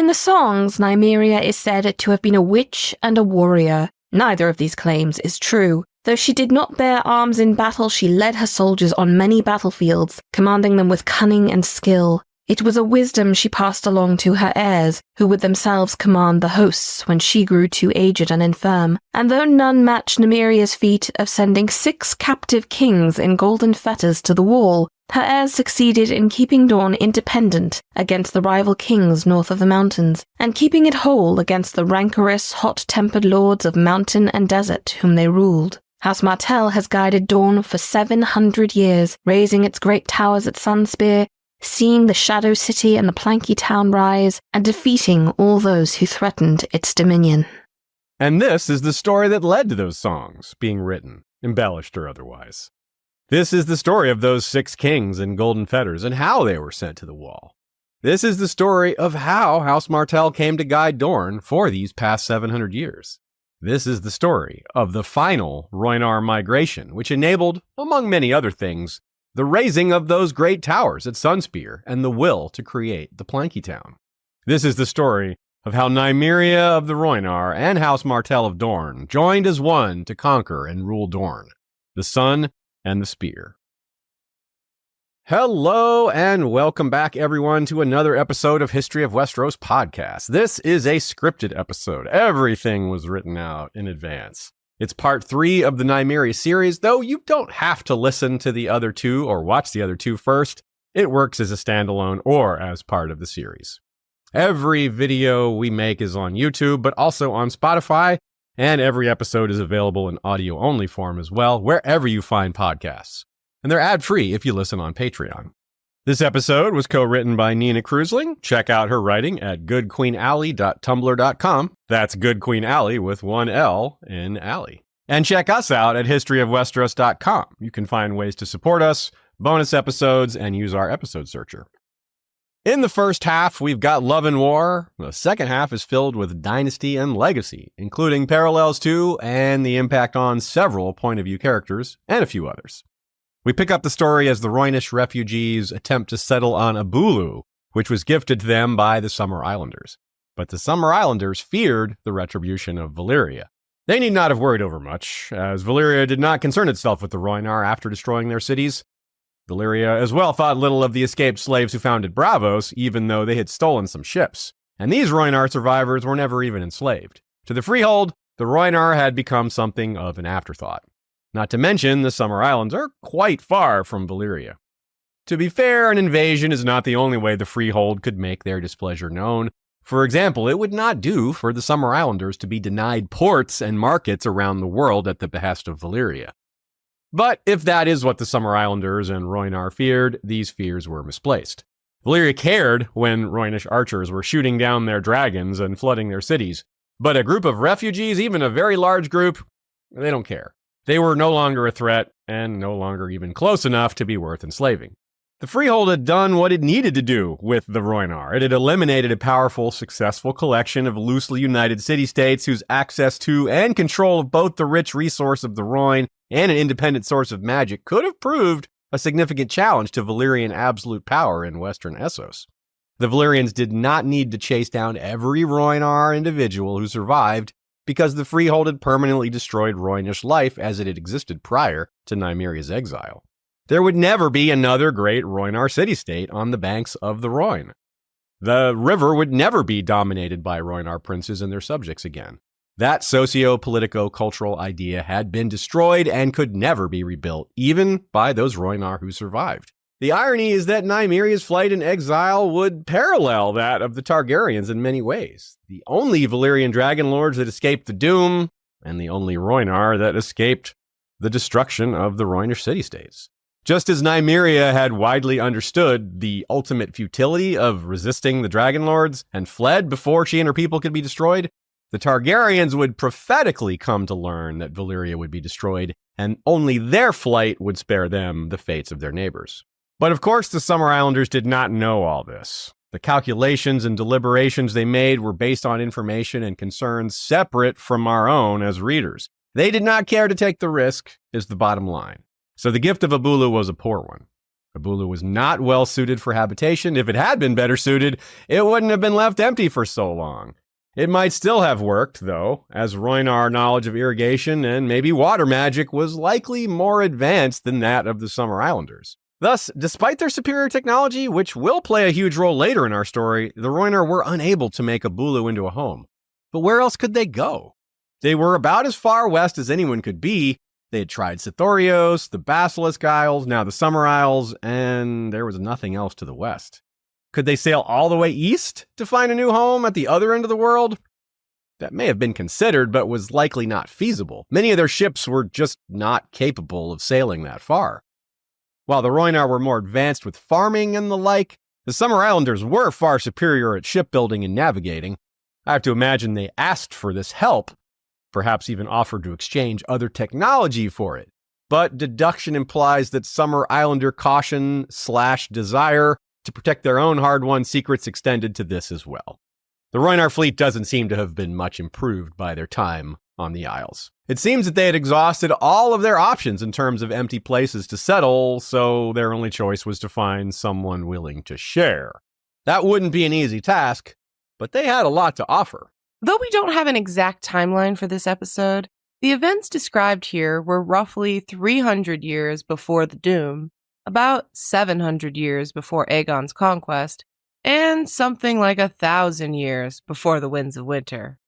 In the songs, Nymeria is said to have been a witch and a warrior. Neither of these claims is true. Though she did not bear arms in battle, she led her soldiers on many battlefields, commanding them with cunning and skill. It was a wisdom she passed along to her heirs, who would themselves command the hosts when she grew too aged and infirm. And though none matched Nymeria's feat of sending 6 captive kings in golden fetters to the wall, her heirs succeeded in keeping Dorne independent against the rival kings north of the mountains, and keeping it whole against the rancorous, hot-tempered lords of mountain and desert whom they ruled. House Martell has guided Dorne for 700 years, raising its great towers at Sunspear, seeing the Shadow City and the Planky Town rise, and defeating all those who threatened its dominion. And this is the story that led to those songs being written, embellished or otherwise. This is the story of those 6 kings in golden fetters and how they were sent to the wall. This is the story of how House Martell came to guide Dorne for these past 700 years. This is the story of the final Rhoynar migration, which enabled, among many other things, the raising of those great towers at Sunspear and the will to create the Planky Town. This is the story of how Nymeria of the Rhoynar and House Martell of Dorne joined as one to conquer and rule Dorne, the sun and the spear. Hello and welcome back, everyone, to another episode of History of Westeros podcast. This is a scripted episode. Everything was written out in advance. It's part 3 of the Nymeria series, though you don't have to listen to the other 2 or watch the other 2 first. It works as a standalone or as part of the series. Every video we make is on YouTube, but also on Spotify, and every episode is available in audio-only form as well, wherever you find podcasts. And they're ad-free if you listen on Patreon. This episode was co-written by Nina Krusling. Check out her writing at goodqueenally.tumblr.com. That's Good Queen Alley with 1 L in alley. And check us out at historyofwesteros.com. You can find ways to support us, bonus episodes, and use our episode searcher. In the first half, we've got Love and War. The second half is filled with Dynasty and Legacy, including Parallels 2 and the impact on several point-of-view characters and a few others. We pick up the story as the Rhoynish refugees attempt to settle on Abulu, which was gifted to them by the Summer Islanders. But the Summer Islanders feared the retribution of Valyria. They need not have worried over much, as Valyria did not concern itself with the Rhoynar after destroying their cities. Valyria as well thought little of the escaped slaves who founded Braavos, even though they had stolen some ships. And these Rhoynar survivors were never even enslaved. To the Freehold, the Rhoynar had become something of an afterthought. Not to mention, the Summer Islands are quite far from Valyria. To be fair, an invasion is not the only way the Freehold could make their displeasure known. For example, it would not do for the Summer Islanders to be denied ports and markets around the world at the behest of Valyria. But if that is what the Summer Islanders and Rhoynar feared, these fears were misplaced. Valyria cared when Rhoynish archers were shooting down their dragons and flooding their cities. But a group of refugees, even a very large group, they don't care. They were no longer a threat, and no longer even close enough to be worth enslaving. The Freehold had done what it needed to do with the Rhoynar. It had eliminated a powerful, successful collection of loosely united city-states whose access to and control of both the rich resource of the Rhoyne and an independent source of magic could have proved a significant challenge to Valyrian absolute power in western Essos. The Valyrians did not need to chase down every Rhoynar individual who survived, because the Freehold had permanently destroyed Rhoynish life as it had existed prior to Nymeria's exile. There would never be another great Rhoynar city-state on the banks of the Rhoyne. The river would never be dominated by Rhoynar princes and their subjects again. That socio-politico-cultural idea had been destroyed and could never be rebuilt, even by those Rhoynar who survived. The irony is that Nymeria's flight and exile would parallel that of the Targaryens in many ways. The only Valyrian dragon lords that escaped the doom, and the only Rhoynar that escaped the destruction of the Rhoynish city-states. Just as Nymeria had widely understood the ultimate futility of resisting the dragon lords and fled before she and her people could be destroyed, the Targaryens would prophetically come to learn that Valyria would be destroyed, and only their flight would spare them the fates of their neighbors. But of course, the Summer Islanders did not know all this. The calculations and deliberations they made were based on information and concerns separate from our own as readers. They did not care to take the risk, is the bottom line. So the gift of Abulu was a poor one. Bulu was not well suited for habitation. If it had been better suited, it wouldn't have been left empty for so long. It might still have worked, though, as Rhoynar knowledge of irrigation and maybe water magic was likely more advanced than that of the Summer Islanders. Thus, despite their superior technology, which will play a huge role later in our story, the Rhoynar were unable to make a Bulu into a home. But where else could they go? They were about as far west as anyone could be. They had tried Sithorios, the Basilisk Isles, now the Summer Isles, and there was nothing else to the west. Could they sail all the way east to find a new home at the other end of the world? That may have been considered, but was likely not feasible. Many of their ships were just not capable of sailing that far. While the Rhoynar were more advanced with farming and the like, the Summer Islanders were far superior at shipbuilding and navigating. I have to imagine they asked for this help, perhaps even offered to exchange other technology for it. But deduction implies that Summer Islander caution/desire to protect their own hard-won secrets extended to this as well. The Rhoynar fleet doesn't seem to have been much improved by their time on the Isles. It seems that they had exhausted all of their options in terms of empty places to settle, so their only choice was to find someone willing to share. That wouldn't be an easy task, but they had a lot to offer. Though we don't have an exact timeline for this episode, the events described here were roughly 300 years before the Doom, about 700 years before Aegon's conquest, and something like 1,000 years before the Winds of Winter.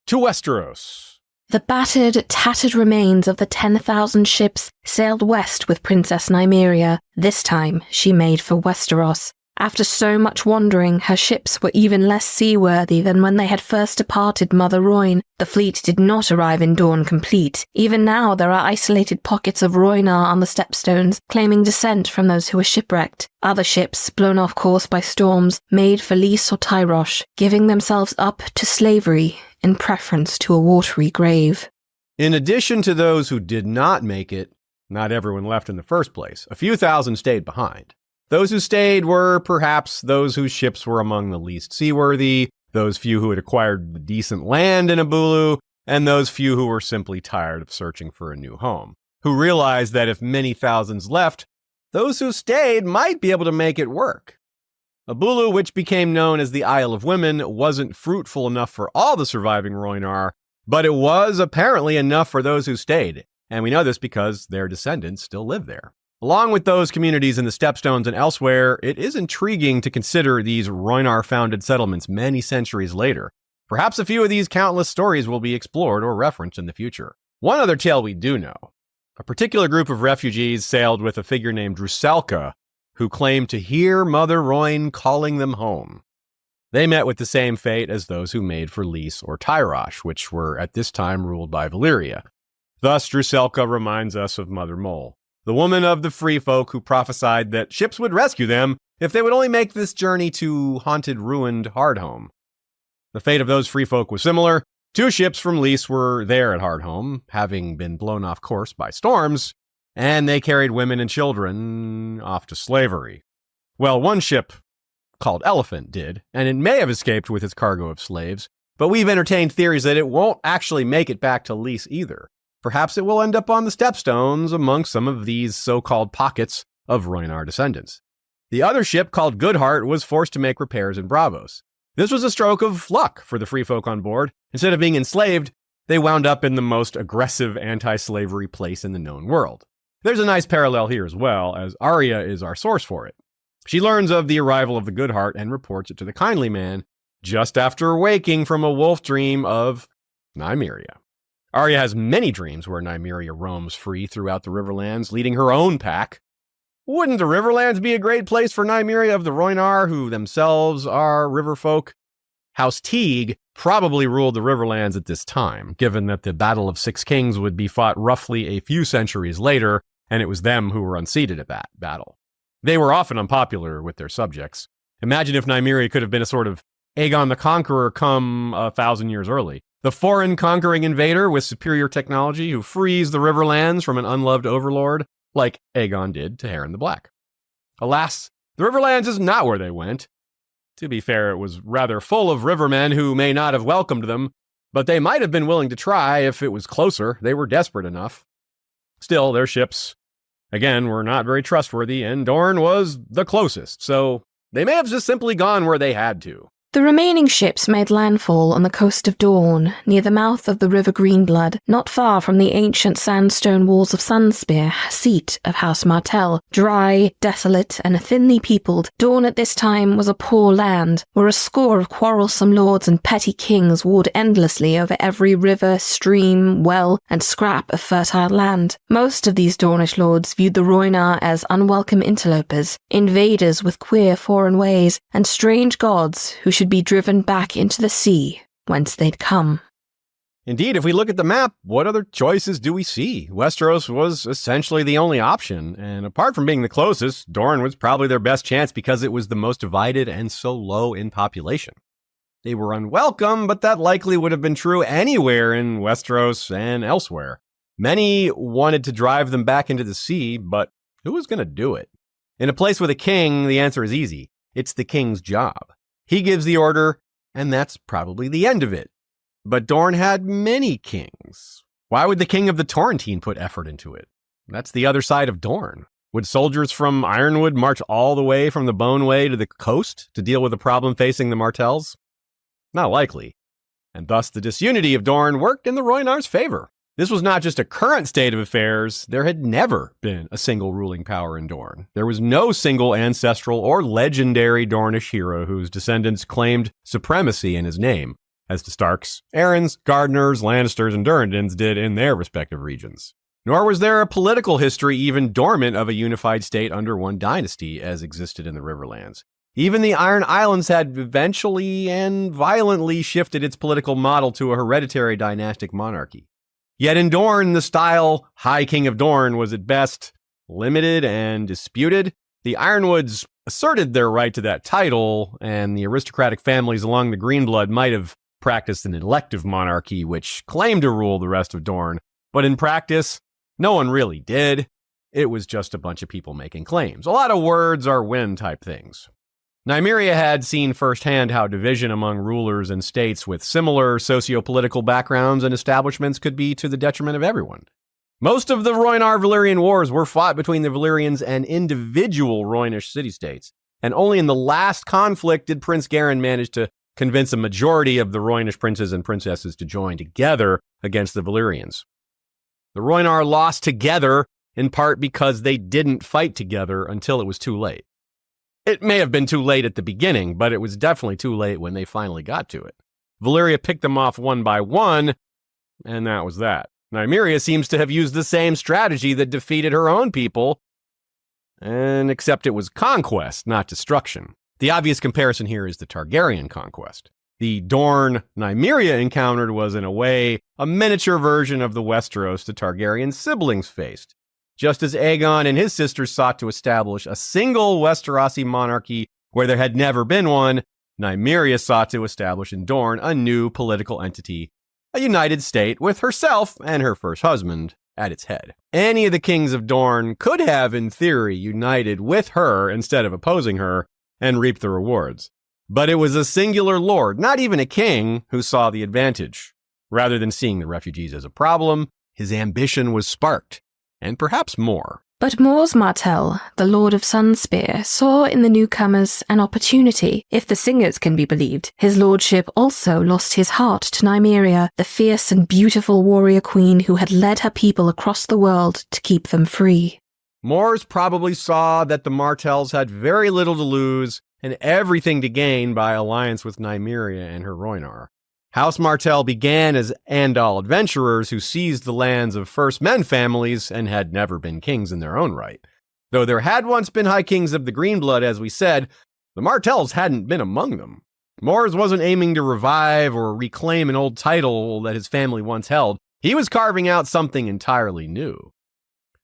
To Westeros. The battered, tattered remains of the 10,000 ships sailed west with Princess Nymeria. This time, she made for Westeros. After so much wandering, her ships were even less seaworthy than when they had first departed Mother Rhoyne. The fleet did not arrive in Dorne complete. Even now, there are isolated pockets of Rhoynar on the stepstones, claiming descent from those who were shipwrecked. Other ships, blown off course by storms, made for Lys or Tyrosh, giving themselves up to slavery in preference to a watery grave. In addition to those who did not make it, not everyone left in the first place. A few thousand stayed behind. Those who stayed were perhaps those whose ships were among the least seaworthy, those few who had acquired decent land in Bulu, and those few who were simply tired of searching for a new home, who realized that if many thousands left, those who stayed might be able to make it work. Bulu, which became known as the Isle of Women, wasn't fruitful enough for all the surviving Rhoynar, but it was apparently enough for those who stayed, and we know this because their descendants still live there. Along with those communities in the Stepstones and elsewhere, it is intriguing to consider these Rhoynar-founded settlements many centuries later. Perhaps a few of these countless stories will be explored or referenced in the future. One other tale we do know. A particular group of refugees sailed with a figure named Rusalka, who claimed to hear Mother Rhoyne calling them home. They met with the same fate as those who made for Lys or Tyrosh, which were at this time ruled by Valyria. Thus, Rusalka reminds us of Mother Mole, the woman of the free folk who prophesied that ships would rescue them if they would only make this journey to haunted, ruined Hardhome. The fate of those free folk was similar. 2 ships from Lys were there at Hardhome, having been blown off course by storms, and they carried women and children off to slavery. Well, one ship, called Elephant, did, and it may have escaped with its cargo of slaves, but we've entertained theories that it won't actually make it back to Lys either. Perhaps it will end up on the Stepstones among some of these so-called pockets of Rhoynar descendants. The other ship, called Goodheart, was forced to make repairs in Braavos. This was a stroke of luck for the free folk on board. Instead of being enslaved, they wound up in the most aggressive anti-slavery place in the known world. There's a nice parallel here as well, as Arya is our source for it. She learns of the arrival of the Goodheart and reports it to the Kindly Man just after waking from a wolf dream of Nymeria. Arya has many dreams where Nymeria roams free throughout the Riverlands, leading her own pack. Wouldn't the Riverlands be a great place for Nymeria of the Rhoynar, who themselves are river folk? House Teague probably ruled the Riverlands at this time, given that the Battle of Six Kings would be fought roughly a few centuries later, and it was them who were unseated at that battle. They were often unpopular with their subjects. Imagine if Nymeria could have been a sort of Aegon the Conqueror come 1,000 years early. The foreign conquering invader with superior technology who frees the Riverlands from an unloved overlord, like Aegon did to Harren the Black. Alas, the Riverlands is not where they went. To be fair, it was rather full of rivermen who may not have welcomed them, but they might have been willing to try if it was closer. They were desperate enough. Still, their ships Again, were not very trustworthy, and Dorne was the closest, so they may have just simply gone where they had to. The remaining ships made landfall on the coast of Dorne, near the mouth of the river Greenblood, not far from the ancient sandstone walls of Sunspear, seat of House Martell. Dry, desolate, and thinly peopled, Dorne at this time was a poor land, where a score of quarrelsome lords and petty kings warred endlessly over every river, stream, well, and scrap of fertile land. Most of these Dornish lords viewed the Rhoynar as unwelcome interlopers, invaders with queer foreign ways, and strange gods who should be driven back into the sea, whence they'd come. Indeed, if we look at the map, what other choices do we see? Westeros was essentially the only option, and apart from being the closest, Dorne was probably their best chance because it was the most divided and so low in population. They were unwelcome, but that likely would have been true anywhere in Westeros and elsewhere. Many wanted to drive them back into the sea, but who was going to do it? In a place with a king, the answer is easy. It's the king's job. He gives the order, and that's probably the end of it. But Dorne had many kings. Why would the king of the Torrentine put effort into it? That's the other side of Dorne. Would soldiers from Ironwood march all the way from the Bone Way to the coast to deal with the problem facing the Martells? Not likely. And thus the disunity of Dorne worked in the Rhoynar's favor. This was not just a current state of affairs. There had never been a single ruling power in Dorne. There was no single ancestral or legendary Dornish hero whose descendants claimed supremacy in his name, as the Starks, Arryns, Gardeners, Lannisters, and Durrandons did in their respective regions. Nor was there a political history even dormant of a unified state under one dynasty as existed in the Riverlands. Even the Iron Islands had eventually and violently shifted its political model to a hereditary dynastic monarchy. Yet in Dorne, the style High King of Dorne was at best limited and disputed. The Ironwoods asserted their right to that title, and the aristocratic families along the Greenblood might have practiced an elective monarchy which claimed to rule the rest of Dorne, but in practice, no one really did. It was just a bunch of people making claims. A lot of words are wind type things. Nymeria had seen firsthand how division among rulers and states with similar socio-political backgrounds and establishments could be to the detriment of everyone. Most of the Rhoynar-Valyrian wars were fought between the Valyrians and individual Rhoynish city-states, and only in the last conflict did Prince Garin manage to convince a majority of the Rhoynish princes and princesses to join together against the Valyrians. The Rhoynar lost together in part because they didn't fight together until it was too late. It may have been too late at the beginning, but it was definitely too late when they finally got to it. Valyria picked them off one by one, and that was that. Nymeria seems to have used the same strategy that defeated her own people, and except it was conquest, not destruction. The obvious comparison here is the Targaryen conquest. The Dorne Nymeria encountered was, in a way, a miniature version of the Westeros the Targaryen siblings faced. Just as Aegon and his sisters sought to establish a single Westerosi monarchy where there had never been one, Nymeria sought to establish in Dorne a new political entity, a united state with herself and her first husband at its head. Any of the kings of Dorne could have, in theory, united with her instead of opposing her and reaped the rewards. But it was a singular lord, not even a king, who saw the advantage. Rather than seeing the refugees as a problem, his ambition was sparked. And perhaps more. But Mors Martell, the Lord of Sunspear, saw in the newcomers an opportunity. If the singers can be believed, his lordship also lost his heart to Nymeria, the fierce and beautiful warrior queen who had led her people across the world to keep them free. Mors probably saw that the Martells had very little to lose and everything to gain by alliance with Nymeria and her Rhoynar. House Martell began as Andal adventurers who seized the lands of First Men families and had never been kings in their own right. Though there had once been High Kings of the Greenblood, as we said, the Martells hadn't been among them. Mors wasn't aiming to revive or reclaim an old title that his family once held. He was carving out something entirely new.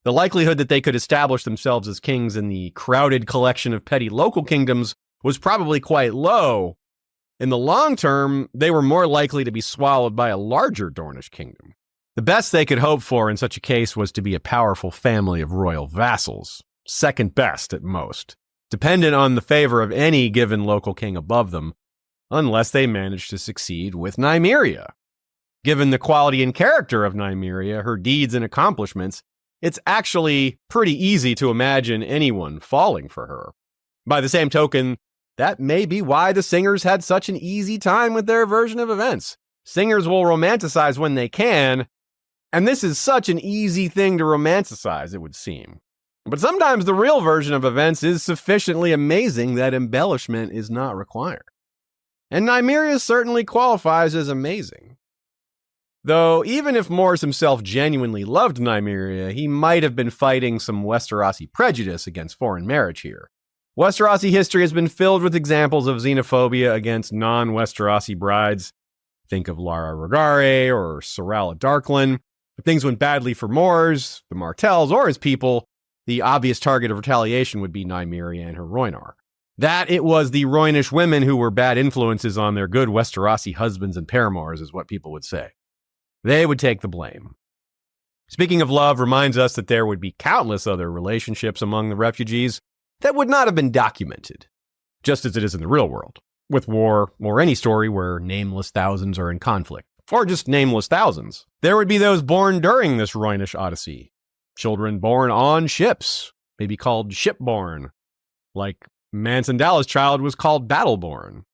The likelihood that they could establish themselves as kings in the crowded collection of petty local kingdoms was probably quite low. In the long term, they were more likely to be swallowed by a larger Dornish kingdom. The best they could hope for in such a case was to be a powerful family of royal vassals, second best at most, dependent on the favor of any given local king above them, unless they managed to succeed with Nymeria. Given the quality and character of Nymeria, her deeds and accomplishments, it's actually pretty easy to imagine anyone falling for her. By the same token, that may be why the singers had such an easy time with their version of events. Singers will romanticize when they can, and this is such an easy thing to romanticize, it would seem. But sometimes the real version of events is sufficiently amazing that embellishment is not required. And Nymeria certainly qualifies as amazing. Though, even if Mors himself genuinely loved Nymeria, he might have been fighting some Westerosi prejudice against foreign marriage here. Westerosi history has been filled with examples of xenophobia against non-Westerosi brides. Think of Lara Regare or Sorala Darklyn. If things went badly for Mors, the Martells, or his people, the obvious target of retaliation would be Nymeria and her Rhoynar. That it was the Rhoynish women who were bad influences on their good Westerosi husbands and paramours is what people would say. They would take the blame. Speaking of love reminds us that there would be countless other relationships among the refugees that would not have been documented, just as it is in the real world, with war or any story where nameless thousands are in conflict, or just nameless thousands. There would be those born during this Rhoynish Odyssey, children born on ships, maybe called shipborn, like Mansandalla's child was called battleborn.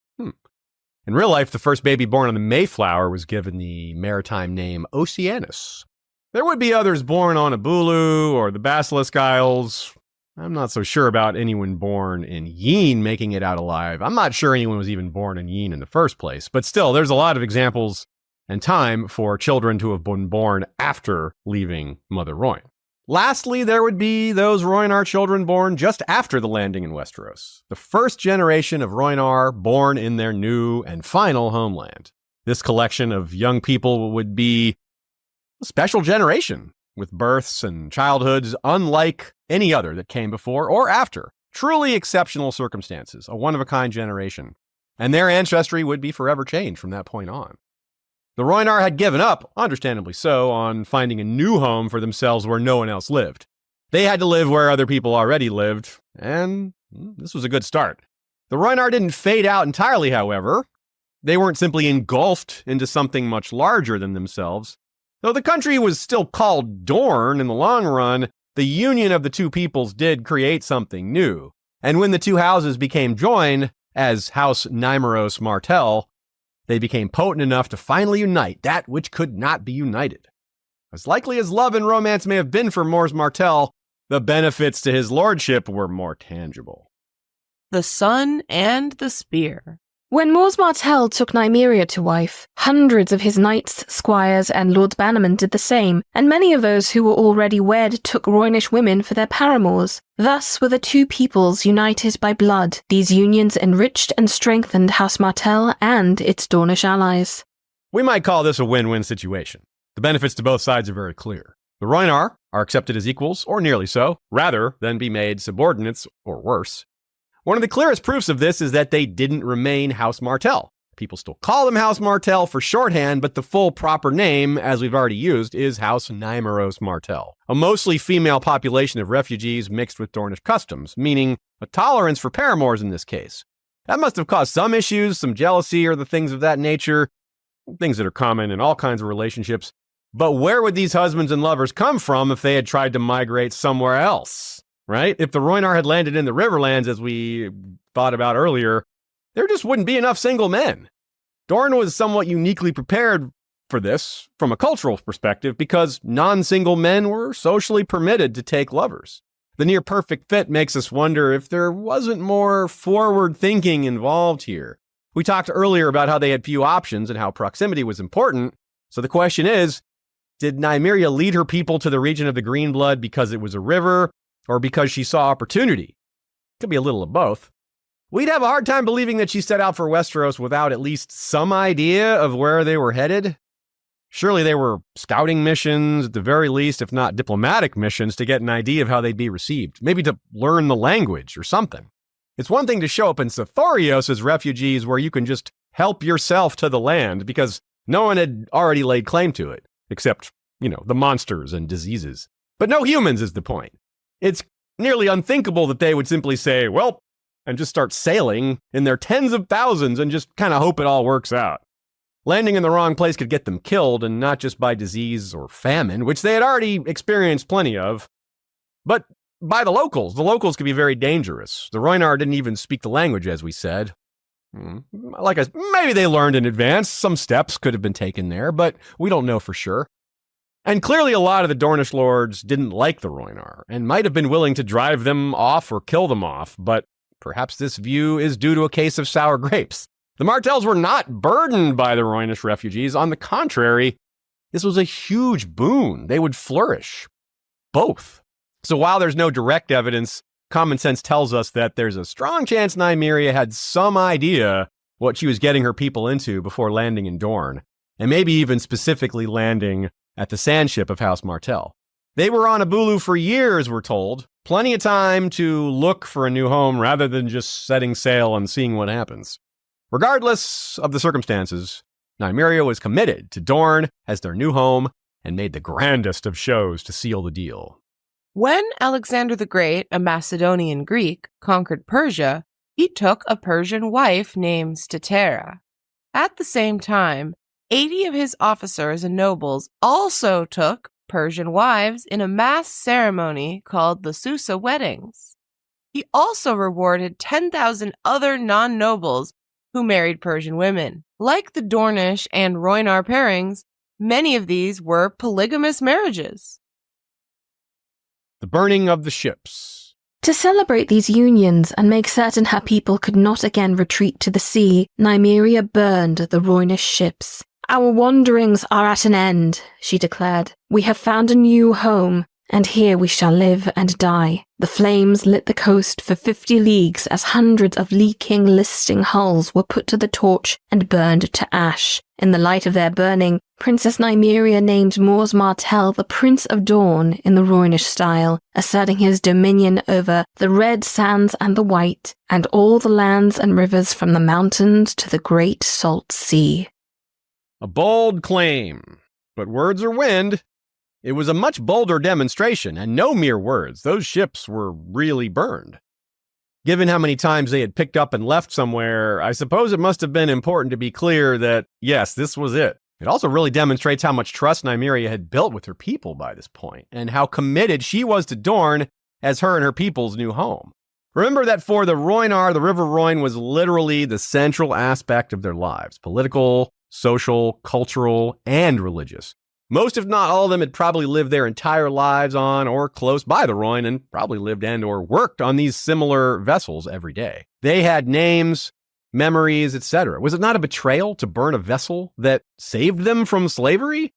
In real life, the first baby born on the Mayflower was given the maritime name Oceanus. There would be others born on Abulu or the Basilisk Isles. I'm not so sure about anyone born in Yeen making it out alive. I'm not sure anyone was even born in Yeen in the first place. But still, there's a lot of examples and time for children to have been born after leaving Mother Rhoyne. Lastly, there would be those Rhoynar children born just after the landing in Westeros. The first generation of Rhoynar born in their new and final homeland. This collection of young people would be a special generation, with births and childhoods unlike any other that came before or after. Truly exceptional circumstances, a one-of-a-kind generation. And their ancestry would be forever changed from that point on. The Rhoynar had given up, understandably so, on finding a new home for themselves where no one else lived. They had to live where other people already lived, and this was a good start. The Rhoynar didn't fade out entirely, however. They weren't simply engulfed into something much larger than themselves. Though the country was still called Dorne in the long run, the union of the two peoples did create something new. And when the two houses became joined as House Mors Martell, they became potent enough to finally unite that which could not be united. As likely as love and romance may have been for Mors Martell, the benefits to his lordship were more tangible. The Sun and the Spear. When Mors Martell took Nymeria to wife, hundreds of his knights, squires, and lords bannermen did the same, and many of those who were already wed took Rhoynish women for their paramours. Thus were the two peoples united by blood. These unions enriched and strengthened House Martell and its Dornish allies. We might call this a win-win situation. The benefits to both sides are very clear. The Rhoynar are accepted as equals, or nearly so, rather than be made subordinates, or worse. One of the clearest proofs of this is that they didn't remain House Martell. People still call them House Martell for shorthand, but the full proper name, as we've already used, is House Mors Martell. A mostly female population of refugees mixed with Dornish customs, meaning a tolerance for paramours in this case. That must have caused some issues, some jealousy, or the things of that nature, things that are common in all kinds of relationships. But where would these husbands and lovers come from if they had tried to migrate somewhere else? Right? If the Rhoynar had landed in the Riverlands, as we thought about earlier, there just wouldn't be enough single men. Dorne was somewhat uniquely prepared for this from a cultural perspective because non-single men were socially permitted to take lovers. The near-perfect fit makes us wonder if there wasn't more forward thinking involved here. We talked earlier about how they had few options and how proximity was important. So the question is, did Nymeria lead her people to the region of the Greenblood because it was a river, or because she saw opportunity? Could be a little of both. We'd have a hard time believing that she set out for Westeros without at least some idea of where they were headed. Surely they were scouting missions, at the very least, if not diplomatic missions, to get an idea of how they'd be received. Maybe to learn the language or something. It's one thing to show up in Sithorios as refugees where you can just help yourself to the land because no one had already laid claim to it, except, the monsters and diseases. But no humans is the point. It's nearly unthinkable that they would simply say, well, and just start sailing in their tens of thousands and just kind of hope it all works out. Landing in the wrong place could get them killed, and not just by disease or famine, which they had already experienced plenty of, but by the locals. The locals could be very dangerous. The Rhoynar didn't even speak the language, as we said. Maybe they learned in advance. Some steps could have been taken there, but we don't know for sure. And clearly a lot of the Dornish lords didn't like the Rhoynar, and might have been willing to drive them off or kill them off, but perhaps this view is due to a case of sour grapes. The Martells were not burdened by the Rhoynish refugees. On the contrary, this was a huge boon. They would flourish. Both. So while there's no direct evidence, common sense tells us that there's a strong chance Nymeria had some idea what she was getting her people into before landing in Dorne, and maybe even specifically landing at the Sandship of House Martell. They were on Abulu for years, we're told. Plenty of time to look for a new home rather than just setting sail and seeing what happens. Regardless of the circumstances, Nymeria was committed to Dorne as their new home and made the grandest of shows to seal the deal. When Alexander the Great, a Macedonian Greek, conquered Persia, he took a Persian wife named Statera. At the same time, 80 of his officers and nobles also took Persian wives in a mass ceremony called the Susa weddings. He also rewarded 10,000 other non-nobles who married Persian women. Like the Dornish and Rhoynar pairings, many of these were polygamous marriages. The burning of the ships. To celebrate these unions and make certain her people could not again retreat to the sea, Nymeria burned the Rhoynish ships. "Our wanderings are at an end," she declared. "We have found a new home, and here we shall live and die." The flames lit the coast for 50 leagues as hundreds of leaking, listing hulls were put to the torch and burned to ash. In the light of their burning, Princess Nymeria named Mors Martell the Prince of Dorne in the Rhoynish style, asserting his dominion over the red sands and the white, and all the lands and rivers from the mountains to the great salt sea. A bold claim, but words are wind. It was a much bolder demonstration, and no mere words. Those ships were really burned. Given how many times they had picked up and left somewhere, I suppose it must have been important to be clear that, yes, this was it. It also really demonstrates how much trust Nymeria had built with her people by this point, and how committed she was to Dorne as her and her people's new home. Remember that for the Rhoynar, the River Rhoyne was literally the central aspect of their lives. Political, social, cultural, and religious. Most, if not all of them, had probably lived their entire lives on or close by the Rhoyne and probably lived and or worked on these similar vessels every day. They had names, memories, etc. Was it not a betrayal to burn a vessel that saved them from slavery?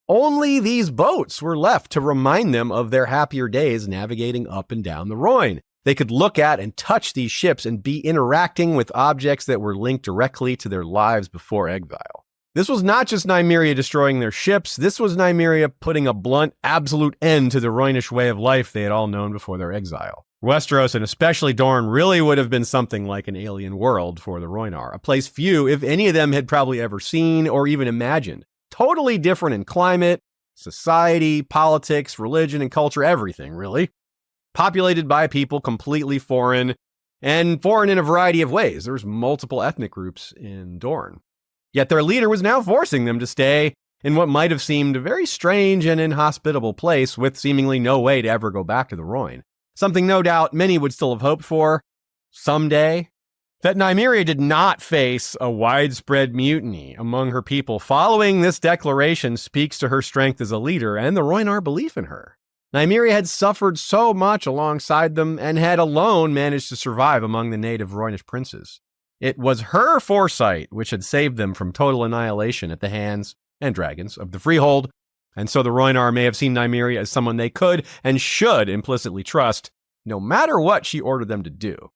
Only these boats were left to remind them of their happier days navigating up and down the Rhoyne. They could look at and touch these ships and be interacting with objects that were linked directly to their lives before exile. This was not just Nymeria destroying their ships, this was Nymeria putting a blunt, absolute end to the Rhoynish way of life they had all known before their exile. Westeros, and especially Dorne, really would have been something like an alien world for the Rhoynar, a place few, if any of them, had probably ever seen or even imagined. Totally different in climate, society, politics, religion, and culture, everything, really. Populated by people completely foreign, and foreign in a variety of ways. There's multiple ethnic groups in Dorne. Yet their leader was now forcing them to stay in what might have seemed a very strange and inhospitable place with seemingly no way to ever go back to the Rhoyne. Something no doubt many would still have hoped for someday. That Nymeria did not face a widespread mutiny among her people following this declaration speaks to her strength as a leader and the Rhoynar belief in her. Nymeria had suffered so much alongside them and had alone managed to survive among the native Rhoynish princes. It was her foresight which had saved them from total annihilation at the hands and dragons of the Freehold, and so the Rhoynar may have seen Nymeria as someone they could and should implicitly trust, no matter what she ordered them to do.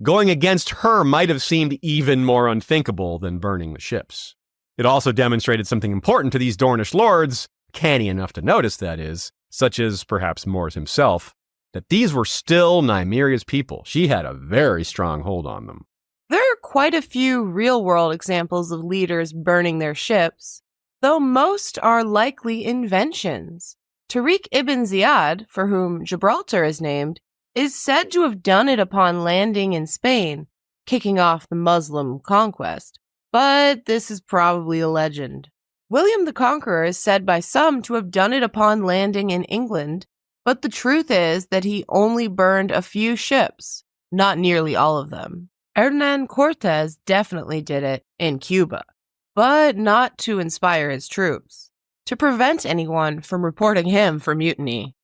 Going against her might have seemed even more unthinkable than burning the ships. It also demonstrated something important to these Dornish lords, canny enough to notice, that is, such as perhaps Mors himself, that these were still Nymeria's people. She had a very strong hold on them. There are quite a few real-world examples of leaders burning their ships, though most are likely inventions. Tariq ibn Ziyad, for whom Gibraltar is named, is said to have done it upon landing in Spain, kicking off the Muslim conquest. but this is probably a legend. William the Conqueror is said by some to have done it upon landing in England, but the truth is that he only burned a few ships, not nearly all of them. Hernan Cortes definitely did it in Cuba, but not to inspire his troops, to prevent anyone from reporting him for mutiny.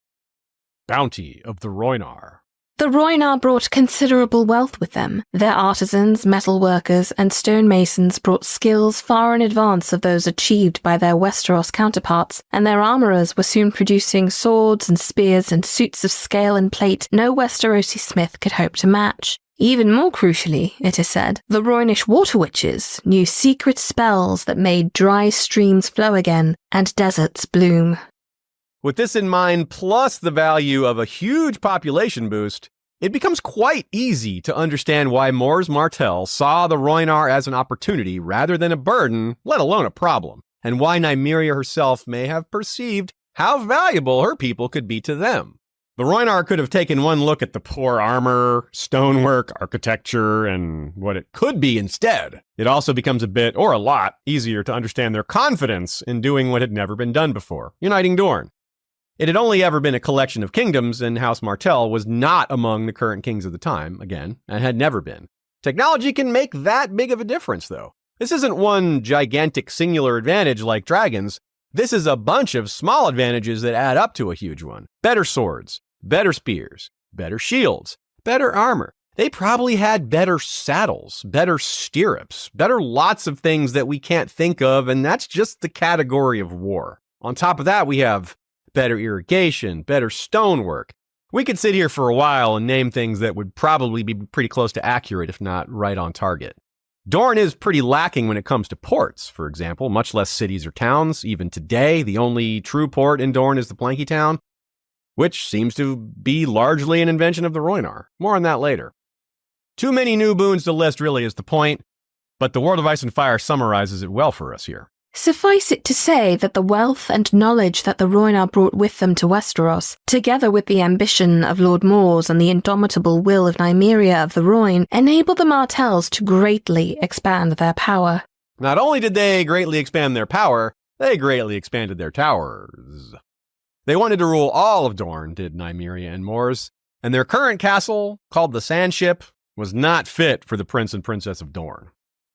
Bounty of the Rhoynar. The Rhoynar brought considerable wealth with them. Their artisans, metal workers, and stonemasons brought skills far in advance of those achieved by their Westeros counterparts, and their armourers were soon producing swords and spears and suits of scale and plate no Westerosi smith could hope to match. Even more crucially, it is said, the Rhoynish water witches knew secret spells that made dry streams flow again and deserts bloom. With this in mind, plus the value of a huge population boost, it becomes quite easy to understand why Mors Martell saw the Rhoynar as an opportunity rather than a burden, let alone a problem, and why Nymeria herself may have perceived how valuable her people could be to them. The Rhoynar could have taken one look at the poor armor, stonework, architecture, and what it could be instead. It also becomes a bit, or a lot, easier to understand their confidence in doing what had never been done before, uniting Dorne. It had only ever been a collection of kingdoms, and House Martell was not among the current kings of the time, again, and had never been. Technology can make that big of a difference, though. This isn't one gigantic singular advantage like dragons. This is a bunch of small advantages that add up to a huge one. Better swords, better spears, better shields, better armor. They probably had better saddles, better stirrups, better lots of things that we can't think of, and that's just the category of war. On top of that, we have better irrigation, better stonework. We could sit here for a while and name things that would probably be pretty close to accurate, if not right on target. Dorne is pretty lacking when it comes to ports, for example, much less cities or towns. Even today, the only true port in Dorne is the Planky Town, which seems to be largely an invention of the Rhoynar. More on that later. Too many new boons to list really is the point, but the World of Ice and Fire summarizes it well for us here. Suffice it to say that the wealth and knowledge that the Rhoynar brought with them to Westeros, together with the ambition of Lord Mors and the indomitable will of Nymeria of the Rhoyne, enabled the Martells to greatly expand their power. Not only did they greatly expand their power, they greatly expanded their towers. They wanted to rule all of Dorne, did Nymeria and Mors, and their current castle, called the Sandship, was not fit for the Prince and Princess of Dorne.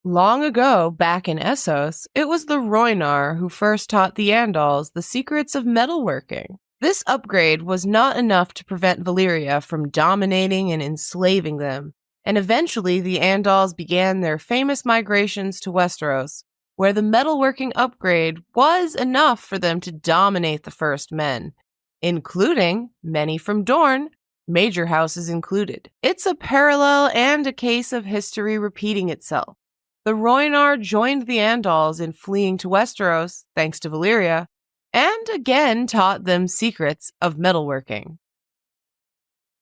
Long ago, back in Essos, it was the Rhoynar who first taught the Andals the secrets of metalworking. This upgrade was not enough to prevent Valyria from dominating and enslaving them, and eventually the Andals began their famous migrations to Westeros, where the metalworking upgrade was enough for them to dominate the First Men, including many from Dorne, major houses included. It's a parallel and a case of history repeating itself. The Rhoynar joined the Andals in fleeing to Westeros, thanks to Valyria, and again taught them secrets of metalworking.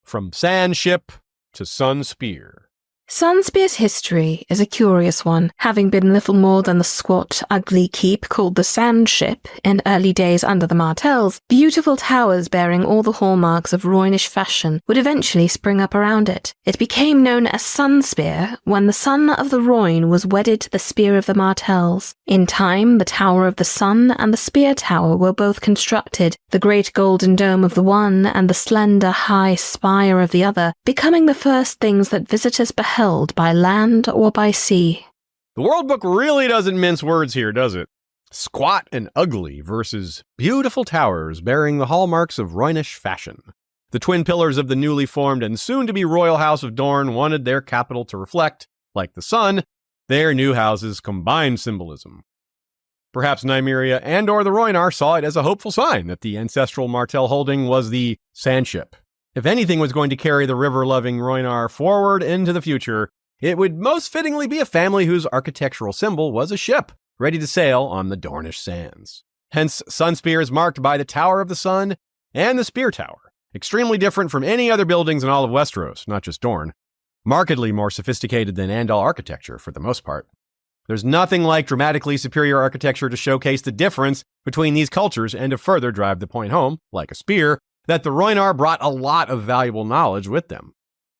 From Sandship to Sunspear. Sunspear's history is a curious one, having been little more than the squat, ugly keep called the Sandship in early days under the Martells. Beautiful towers bearing all the hallmarks of Rhoynish fashion would eventually spring up around it. It became known as Sunspear when the son of the Rhoyne was wedded to the spear of the Martells. In time, the Tower of the Sun and the Spear Tower were both constructed, the great golden dome of the one and the slender high spire of the other, becoming the first things that visitors beheld by land or by sea. The World Book really doesn't mince words here, does it? Squat and ugly versus beautiful towers bearing the hallmarks of Rhoynish fashion. The twin pillars of the newly formed and soon-to-be royal House of Dorne wanted their capital to reflect, like the sun, their new house's combined symbolism. Perhaps Nymeria and or the Rhoynar saw it as a hopeful sign that the ancestral Martell holding was the Sandship. If anything was going to carry the river-loving Rhoynar forward into the future, it would most fittingly be a family whose architectural symbol was a ship, ready to sail on the Dornish sands. Hence, Sunspear is marked by the Tower of the Sun and the Spear Tower, extremely different from any other buildings in all of Westeros, not just Dorne. Markedly more sophisticated than Andal architecture, for the most part. There's nothing like dramatically superior architecture to showcase the difference between these cultures and to further drive the point home, like a spear, that the Rhoynar brought a lot of valuable knowledge with them.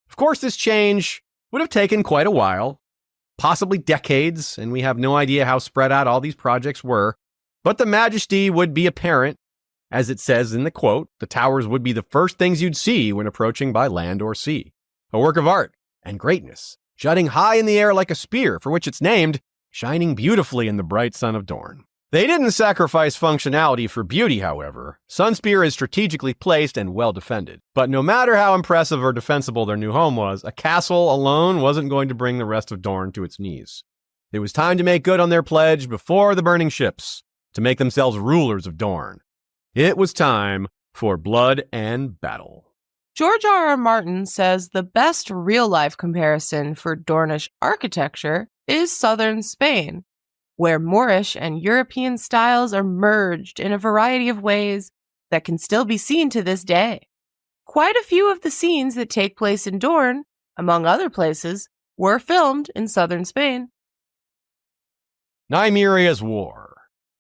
Of course, this change would have taken quite a while, possibly decades, and we have no idea how spread out all these projects were. But the majesty would be apparent. As it says in the quote, the towers would be the first things you'd see when approaching by land or sea. A work of art and greatness, jutting high in the air like a spear, for which it's named, shining beautifully in the bright sun of Dorne. They didn't sacrifice functionality for beauty, however. Sunspear is strategically placed and well defended. But no matter how impressive or defensible their new home was, a castle alone wasn't going to bring the rest of Dorne to its knees. It was time to make good on their pledge before the burning ships, to make themselves rulers of Dorne. It was time for blood and battle. George R.R. Martin says the best real-life comparison for Dornish architecture is southern Spain, where Moorish and European styles are merged in a variety of ways that can still be seen to this day. Quite a few of the scenes that take place in Dorne, among other places, were filmed in southern Spain. Nymeria's War.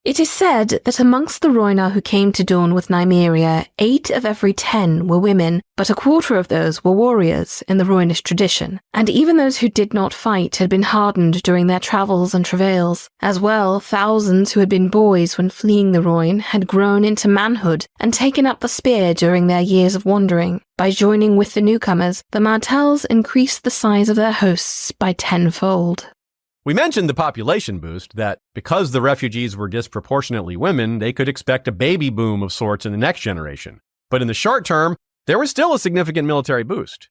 It is said that amongst the Rhoynar who came to Dorne with Nymeria, 8 of every 10 were women, but a quarter of those were warriors in the Rhoynish tradition, and even those who did not fight had been hardened during their travels and travails. As well, thousands who had been boys when fleeing the Rhoyne had grown into manhood and taken up the spear during their years of wandering. By joining with the newcomers, the Martells increased the size of their hosts by tenfold. We mentioned the population boost, that because the refugees were disproportionately women, they could expect a baby boom of sorts in the next generation. But in the short term, there was still a significant military boost.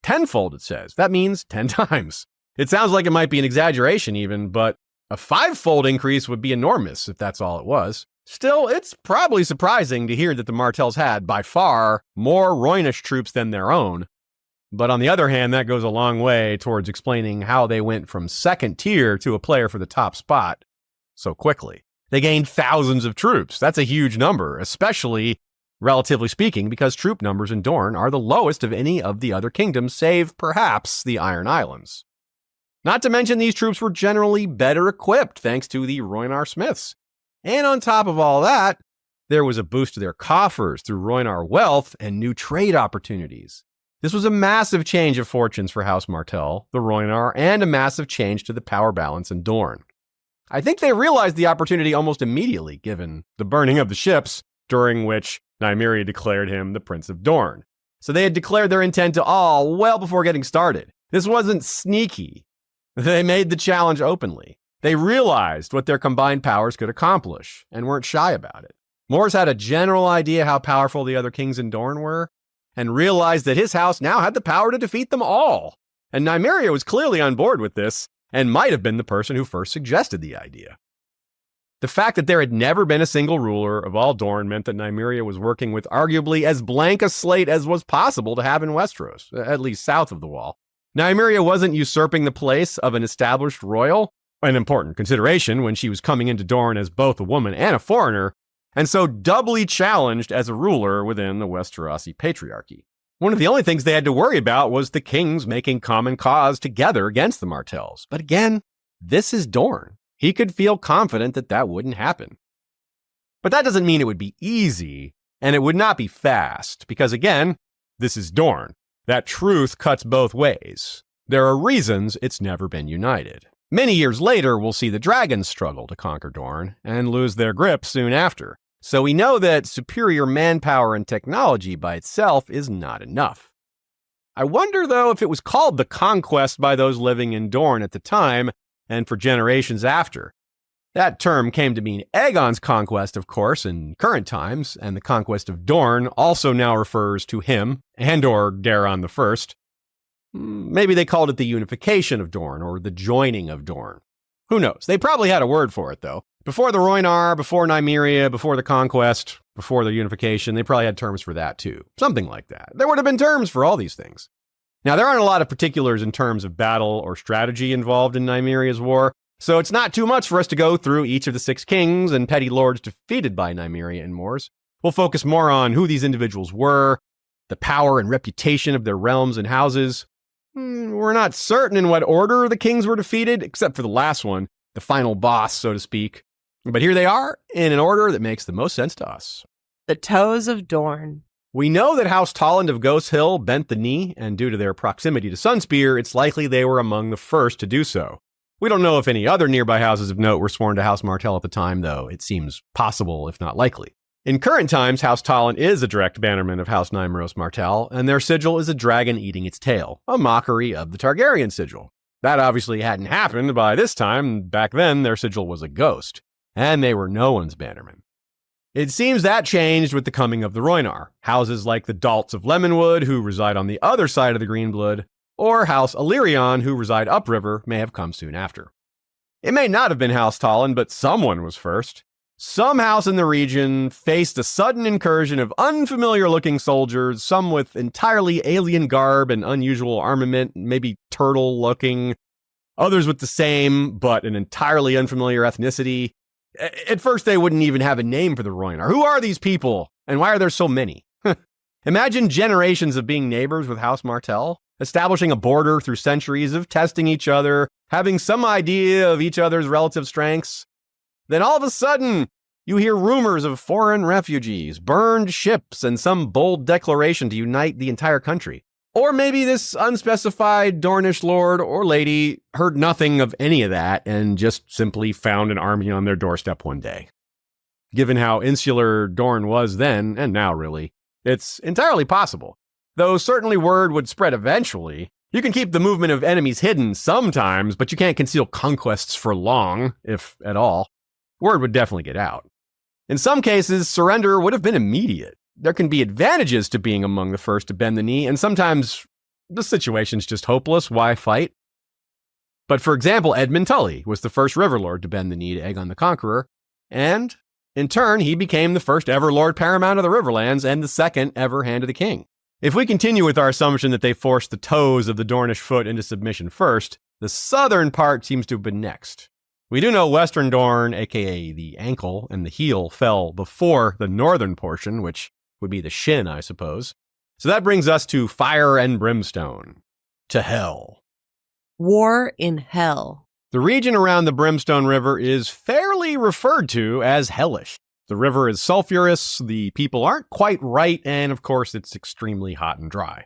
Tenfold, it says. That means 10 times. It sounds like it might be an exaggeration even, but a 5-fold increase would be enormous if that's all it was. Still, it's probably surprising to hear that the Martells had, by far, more Rhoynish troops than their own. But on the other hand, that goes a long way towards explaining how they went from second tier to a player for the top spot so quickly. They gained thousands of troops. That's a huge number, especially, relatively speaking, because troop numbers in Dorne are the lowest of any of the other kingdoms, save perhaps the Iron Islands. Not to mention these troops were generally better equipped thanks to the Rhoynar Smiths. And on top of all that, there was a boost to their coffers through Rhoynar wealth and new trade opportunities. This was a massive change of fortunes for House Martell, the Rhoynar, and a massive change to the power balance in Dorne. I think they realized the opportunity almost immediately, given the burning of the ships, during which Nymeria declared him the Prince of Dorne. So they had declared their intent to all well before getting started. This wasn't sneaky. They made the challenge openly. They realized what their combined powers could accomplish, and weren't shy about it. Mors had a general idea how powerful the other kings in Dorne were, and realized that his house now had the power to defeat them all. And Nymeria was clearly on board with this, and might have been the person who first suggested the idea. The fact that there had never been a single ruler of all Dorne meant that Nymeria was working with arguably as blank a slate as was possible to have in Westeros, at least south of the Wall. Nymeria wasn't usurping the place of an established royal, an important consideration when she was coming into Dorne as both a woman and a foreigner, and so doubly challenged as a ruler within the Westerosi patriarchy. One of the only things they had to worry about was the kings making common cause together against the Martells. But again, this is Dorne. He could feel confident that that wouldn't happen. But that doesn't mean it would be easy, and it would not be fast, because again, this is Dorne. That truth cuts both ways. There are reasons it's never been united. Many years later, we'll see the dragons struggle to conquer Dorne and lose their grip soon after. So we know that superior manpower and technology by itself is not enough. I wonder, though, if it was called the Conquest by those living in Dorne at the time and for generations after. That term came to mean Aegon's conquest, of course, in current times, and the Conquest of Dorne also now refers to him and/or Daeron the First. Maybe they called it the unification of Dorne or the joining of Dorne. Who knows? They probably had a word for it, though. Before the Rhoynar, before Nymeria, before the Conquest, before the unification, they probably had terms for that too. Something like that. There would have been terms for all these things. Now, there aren't a lot of particulars in terms of battle or strategy involved in Nymeria's war, so it's not too much for us to go through each of the 6 kings and petty lords defeated by Nymeria and Mors. We'll focus more on who these individuals were, the power and reputation of their realms and houses. We're not certain in what order the kings were defeated, except for the last one, the final boss, so to speak. But here they are, in an order that makes the most sense to us. The Toes of Dorne. We know that House Tolland of Ghost Hill bent the knee, and due to their proximity to Sunspear, it's likely they were among the first to do so. We don't know if any other nearby houses of note were sworn to House Martell at the time, though it seems possible, if not likely. In current times, House Tallon is a direct bannerman of House Nymeria and Mors Martell, and their sigil is a dragon eating its tail, a mockery of the Targaryen sigil. That obviously hadn't happened by this time. Back then, their sigil was a ghost, and they were no one's bannerman. It seems that changed with the coming of the Rhoynar, houses like the Dalts of Lemonwood, who reside on the other side of the Greenblood, or House Illyrion, who reside upriver, may have come soon after. It may not have been House Tallon, but someone was first. Some house in the region faced a sudden incursion of unfamiliar-looking soldiers, some with entirely alien garb and unusual armament, maybe turtle-looking, others with the same, but an entirely unfamiliar ethnicity. At first, they wouldn't even have a name for the Rhoynar. Who are these people, and why are there so many? Imagine generations of being neighbors with House Martell, establishing a border through centuries of testing each other, having some idea of each other's relative strengths. Then all of a sudden, you hear rumors of foreign refugees, burned ships, and some bold declaration to unite the entire country. Or maybe this unspecified Dornish lord or lady heard nothing of any of that and just simply found an army on their doorstep one day. Given how insular Dorne was then, and now really, it's entirely possible. Though certainly word would spread eventually. You can keep the movement of enemies hidden sometimes, but you can't conceal conquests for long, if at all. Word would definitely get out. In some cases, surrender would have been immediate. There can be advantages to being among the first to bend the knee, and sometimes the situation's just hopeless. Why fight? But for example, Edmund Tully was the first Riverlord to bend the knee to Aegon the Conqueror, and in turn, he became the first ever Lord Paramount of the Riverlands and the second ever Hand of the King. If we continue with our assumption that they forced the toes of the Dornish foot into submission first, the southern part seems to have been next. We do know Western Dorne, aka the ankle and the heel, fell before the northern portion, which would be the shin, I suppose. So that brings us to Fire and Brimstone. To Hell. War in Hell. The region around the Brimstone River is fairly referred to as hellish. The river is sulfurous, the people aren't quite right, and of course it's extremely hot and dry.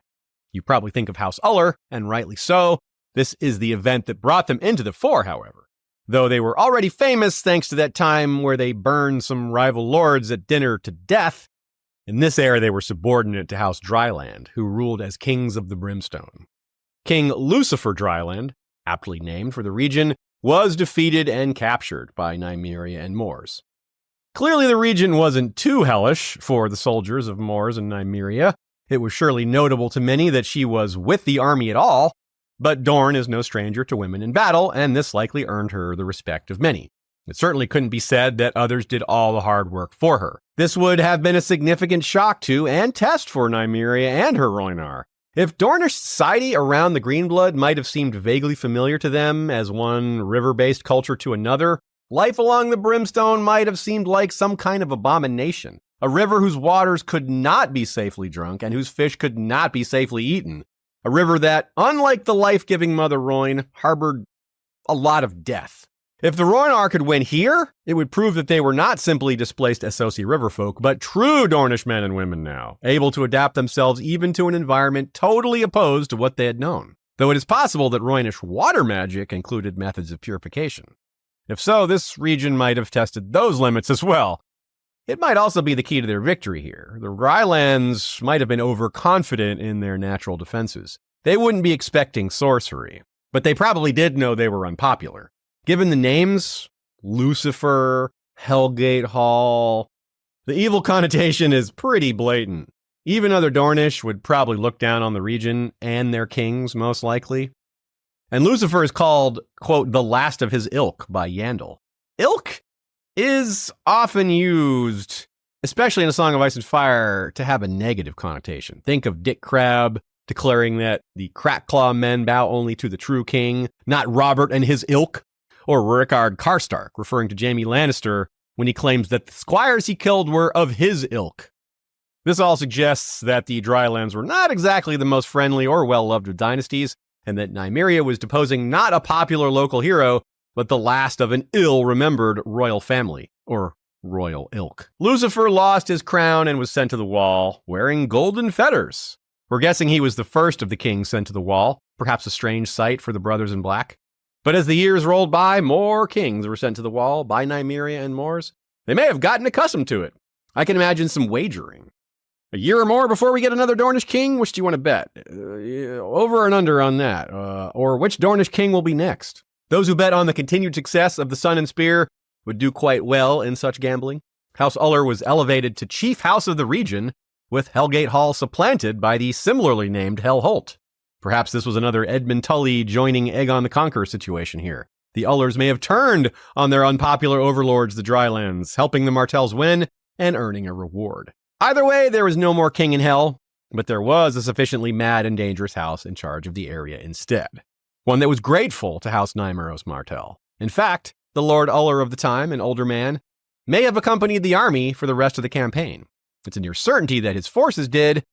You probably think of House Uller, and rightly so. This is the event that brought them into the fore, however. Though they were already famous thanks to that time where they burned some rival lords at dinner to death, in this era they were subordinate to House Dryland, who ruled as kings of the Brimstone. King Lucifer Dryland, aptly named for the region, was defeated and captured by Nymeria and Mors. Clearly the region wasn't too hellish for the soldiers of Mors and Nymeria. It was surely notable to many that she was with the army at all, but Dorne is no stranger to women in battle, and this likely earned her the respect of many. It certainly couldn't be said that others did all the hard work for her. This would have been a significant shock to and test for Nymeria and her Rhoynar. If Dornish society around the Greenblood might have seemed vaguely familiar to them as one river-based culture to another, life along the Brimstone might have seemed like some kind of abomination. A river whose waters could not be safely drunk and whose fish could not be safely eaten. A river that, unlike the life-giving Mother Rhoyne, harbored a lot of death. If the Rhoynar could win here, it would prove that they were not simply displaced Essosi riverfolk, but true Dornish men and women now, able to adapt themselves even to an environment totally opposed to what they had known. Though it is possible that Rhoynish water magic included methods of purification. If so, this region might have tested those limits as well. It might also be the key to their victory here. The Rylands might have been overconfident in their natural defenses. They wouldn't be expecting sorcery, but they probably did know they were unpopular. Given the names, Lucifer, Hellgate Hall, the evil connotation is pretty blatant. Even other Dornish would probably look down on the region and their kings, most likely. And Lucifer is called, quote, the last of his ilk by Yandel. Ilk is often used, especially in A Song of Ice and Fire, to have a negative connotation. Think of Dick Crabb declaring that the Crackclaw men bow only to the true king, not Robert and his ilk. Or Rickard Karstark, referring to Jaime Lannister when he claims that the squires he killed were of his ilk. This all suggests that the Drylands were not exactly the most friendly or well-loved of dynasties, and that Nymeria was deposing not a popular local hero, but the last of an ill-remembered royal family, or royal ilk. Lucifer lost his crown and was sent to the wall, wearing golden fetters. We're guessing he was the first of the kings sent to the wall, perhaps a strange sight for the brothers in black. But as the years rolled by, more kings were sent to the wall by Nymeria and Mors. They may have gotten accustomed to it. I can imagine some wagering. A year or more before we get another Dornish king? Which do you want to bet? Over and under on that. Or which Dornish king will be next? Those who bet on the continued success of the Sun and Spear would do quite well in such gambling. House Uller was elevated to chief house of the region, with Hellgate Hall supplanted by the similarly named Hellholt. Perhaps this was another Edmund Tully joining Aegon the Conqueror situation here. The Ullers may have turned on their unpopular overlords, the Drylands, helping the Martells win and earning a reward. Either way, there was no more king in hell, but there was a sufficiently mad and dangerous house in charge of the area instead. One that was grateful to House Nymeria Martell. In fact, the Lord Uller of the time, an older man, may have accompanied the army for the rest of the campaign. It's a near certainty that his forces did,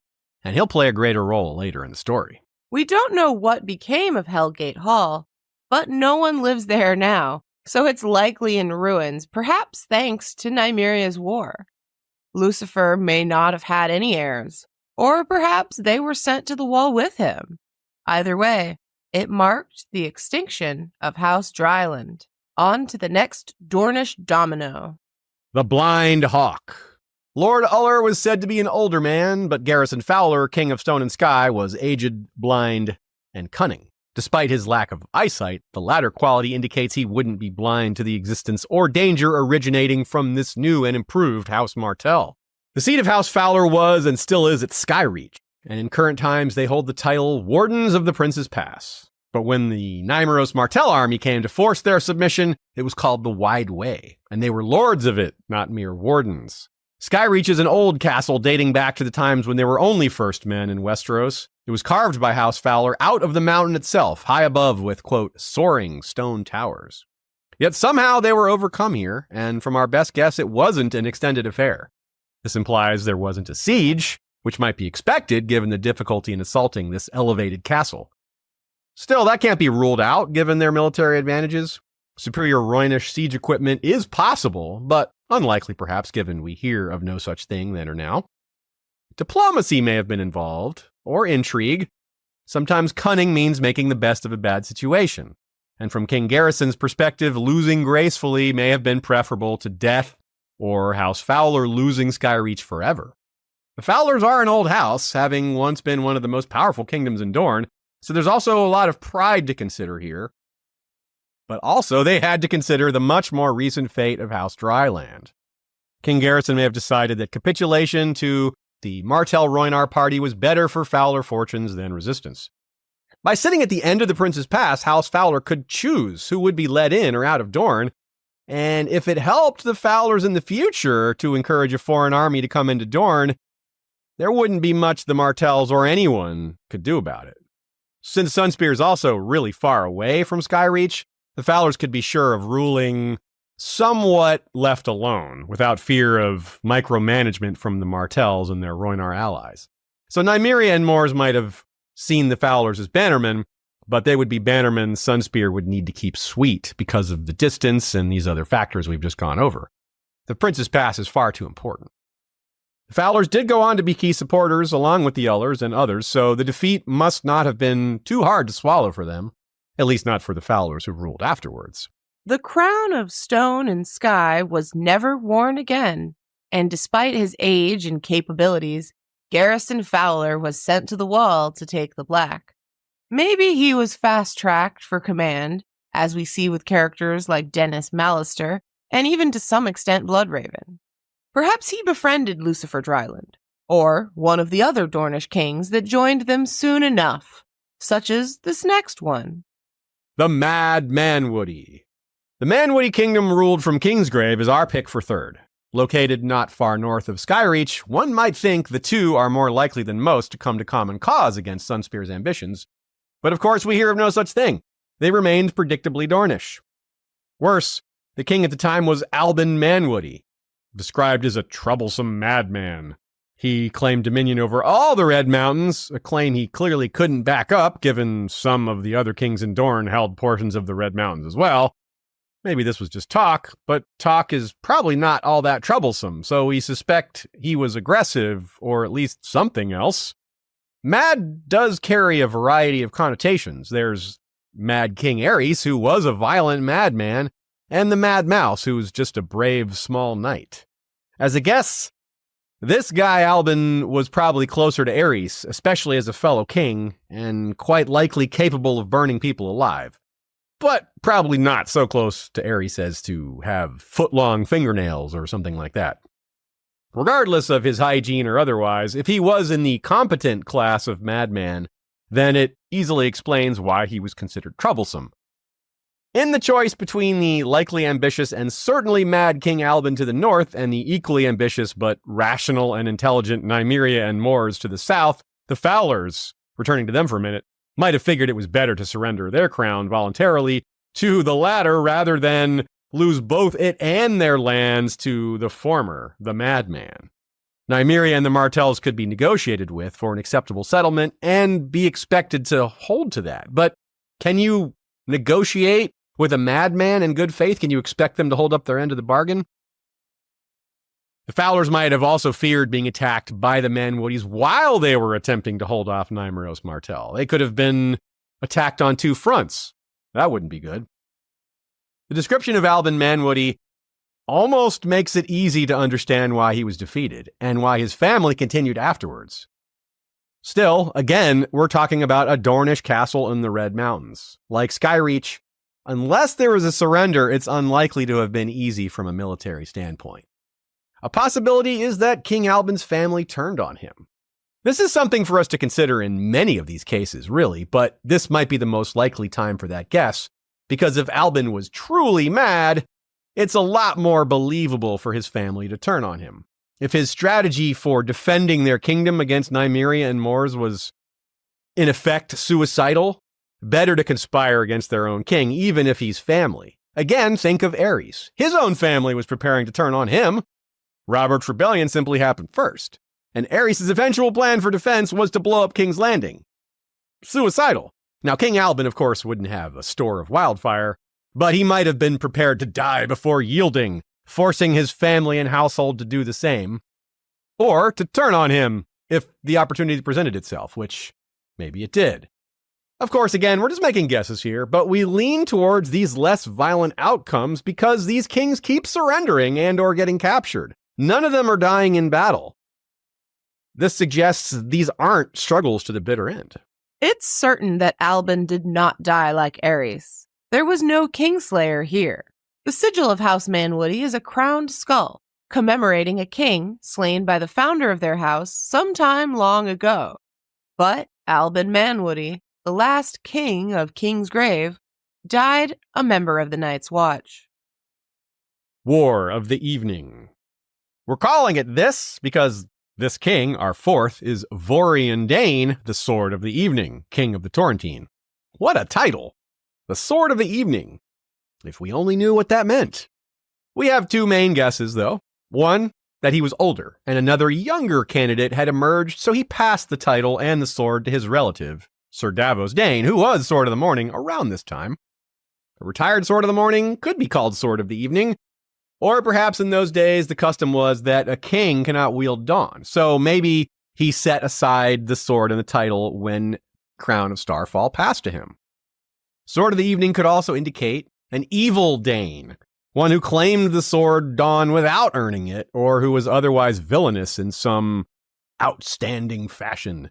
and he'll play a greater role later in the story. We don't know what became of Hellgate Hall, but no one lives there now, so it's likely in ruins, perhaps thanks to Nymeria's war. Lucifer may not have had any heirs, or perhaps they were sent to the wall with him. Either way, it marked the extinction of House Dryland. On to the next Dornish domino. The Blind Hawk. Lord Uller was said to be an older man, but Garrison Fowler, King of Stone and Sky, was aged, blind, and cunning. Despite his lack of eyesight, the latter quality indicates he wouldn't be blind to the existence or danger originating from this new and improved House Martell. The seat of House Fowler was and still is at Skyreach, and in current times they hold the title Wardens of the Prince's Pass. But when the Nymeria Martell army came to force their submission, it was called the Wide Way, and they were lords of it, not mere wardens. Skyreach is an old castle dating back to the times when there were only first men in Westeros. It was carved by House Fowler out of the mountain itself, high above with, quote, soaring stone towers. Yet somehow they were overcome here, and from our best guess, it wasn't an extended affair. This implies there wasn't a siege, which might be expected given the difficulty in assaulting this elevated castle. Still, that can't be ruled out given their military advantages. Superior Rhoynish siege equipment is possible, but unlikely perhaps given we hear of no such thing then or now. Diplomacy may have been involved, or intrigue. Sometimes cunning means making the best of a bad situation. And from King Garrison's perspective, losing gracefully may have been preferable to death or House Fowler losing Skyreach forever. The Fowlers are an old house, having once been one of the most powerful kingdoms in Dorne, so there's also a lot of pride to consider here. But also they had to consider the much more recent fate of House Dryland. King Garrison may have decided that capitulation to the Martell-Rhoynar party was better for Fowler fortunes than resistance. By sitting at the end of the Prince's Pass, House Fowler could choose who would be let in or out of Dorne, and if it helped the Fowlers in the future to encourage a foreign army to come into Dorne, there wouldn't be much the Martells or anyone could do about it. Since Sunspear is also really far away from Skyreach, the Fowlers could be sure of ruling somewhat left alone, without fear of micromanagement from the Martells and their Rhoynar allies. So Nymeria and Mors might have seen the Fowlers as bannermen, but they would be bannermen Sunspear would need to keep sweet because of the distance and these other factors we've just gone over. The Prince's Pass is far too important. The Fowlers did go on to be key supporters along with the Ullers and others, so the defeat must not have been too hard to swallow for them, at least not for the Fowlers who ruled afterwards. The crown of stone and sky was never worn again, and despite his age and capabilities, Garrison Fowler was sent to the wall to take the black. Maybe he was fast-tracked for command, as we see with characters like Dennis Mallister, and even to some extent Bloodraven. Perhaps he befriended Lucifer Dryland, or one of the other Dornish kings that joined them soon enough, such as this next one. The Mad Manwoody. The Manwoody Kingdom ruled from Kingsgrave is our pick for third. Located not far north of Skyreach, one might think the two are more likely than most to come to common cause against Sunspear's ambitions. But of course we hear of no such thing. They remained predictably Dornish. Worse, the king at the time was Albin Manwoody, described as a troublesome madman. He claimed dominion over all the Red Mountains, a claim he clearly couldn't back up given some of the other kings in Dorne held portions of the Red Mountains as well. Maybe this was just talk, but talk is probably not all that troublesome, so we suspect he was aggressive, or at least something else. Mad does carry a variety of connotations. There's Mad King Aerys, who was a violent madman, and the Mad Mouse, who was just a brave small knight. As a guess, this guy Albin was probably closer to Aerys, especially as a fellow king, and quite likely capable of burning people alive. But probably not so close to Aerys as to have foot-long fingernails or something like that. Regardless of his hygiene or otherwise, if he was in the competent class of madman, then it easily explains why he was considered troublesome. In the choice between the likely ambitious and certainly mad King Albin to the north and the equally ambitious but rational and intelligent Nymeria and Mors to the south, the Fowlers, returning to them for a minute, might have figured it was better to surrender their crown voluntarily to the latter rather than lose both it and their lands to the former, the madman. Nymeria and the Martells could be negotiated with for an acceptable settlement and be expected to hold to that. But can you negotiate with a madman in good faith? Can you expect them to hold up their end of the bargain? The Fowlers might have also feared being attacked by the Manwoodies while they were attempting to hold off Nymeria Martell. They could have been attacked on two fronts. That wouldn't be good. The description of Albin Manwoody almost makes it easy to understand why he was defeated and why his family continued afterwards. Still, again, we're talking about a Dornish castle in the Red Mountains. Like Skyreach, unless there was a surrender, it's unlikely to have been easy from a military standpoint. A possibility is that King Albin's family turned on him. This is something for us to consider in many of these cases, really, but this might be the most likely time for that guess, because if Albin was truly mad, it's a lot more believable for his family to turn on him. If his strategy for defending their kingdom against Nymeria and Mors was, in effect, suicidal, better to conspire against their own king, even if he's family. Again, think of Aerys. His own family was preparing to turn on him. Robert's rebellion simply happened first, and Aerys' eventual plan for defense was to blow up King's Landing. Suicidal. Now, King Albin, of course, wouldn't have a store of wildfire, but he might have been prepared to die before yielding, forcing his family and household to do the same, or to turn on him if the opportunity presented itself, which maybe it did. Of course, again, we're just making guesses here, but we lean towards these less violent outcomes because these kings keep surrendering and or getting captured. None of them are dying in battle. This suggests these aren't struggles to the bitter end. It's certain that Albin did not die like Aerys. There was no Kingslayer here. The sigil of House Manwoody is a crowned skull, commemorating a king slain by the founder of their house sometime long ago. But Albin Manwoody, the last king of Kingsgrave, died a member of the Night's Watch. War of the Evening. We're calling it this because this king, our fourth, is Vorian Dane, the Sword of the Evening, King of the Torrentine. What a title! The Sword of the Evening. If we only knew what that meant. We have two main guesses, though. One, that he was older, and another younger candidate had emerged, so he passed the title and the sword to his relative, Sir Davos Dane, who was Sword of the Morning around this time. A retired Sword of the Morning could be called Sword of the Evening, or perhaps in those days the custom was that a king cannot wield Dawn, so maybe he set aside the sword and the title when Crown of Starfall passed to him. Sword of the Evening could also indicate an evil Dane, one who claimed the sword Dawn without earning it, or who was otherwise villainous in some outstanding fashion.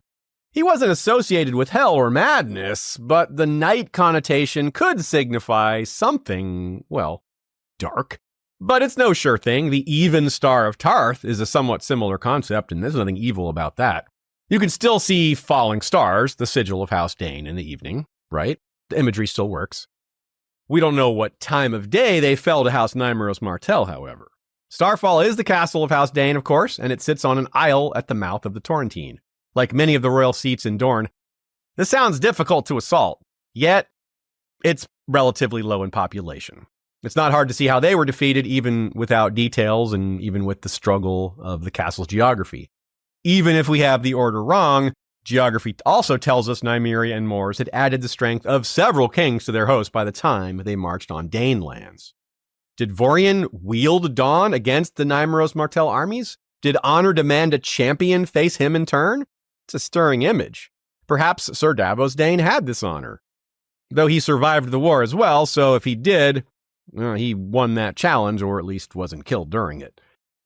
He wasn't associated with hell or madness, but the knight connotation could signify something, well, dark. But it's no sure thing. The Even Star of Tarth is a somewhat similar concept, and there's nothing evil about that. You can still see falling stars, the sigil of House Dane, in the evening, right? The imagery still works. We don't know what time of day they fell to House Nymeria Martell, however. Starfall is the castle of House Dane, of course, and it sits on an isle at the mouth of the Torrentine. Like many of the royal seats in Dorne, this sounds difficult to assault, yet it's relatively low in population. It's not hard to see how they were defeated, even without details and even with the struggle of the castle's geography. Even if we have the order wrong, geography also tells us Nymeria and Mors had added the strength of several kings to their host by the time they marched on Dane lands. Did Vorian wield Dawn against the Nymeria Martell armies? Did honor demand a champion face him in turn? It's a stirring image. Perhaps Sir Davos Dane had this honor. though he survived the war as well, so if he did, he won that challenge, or at least wasn't killed during it.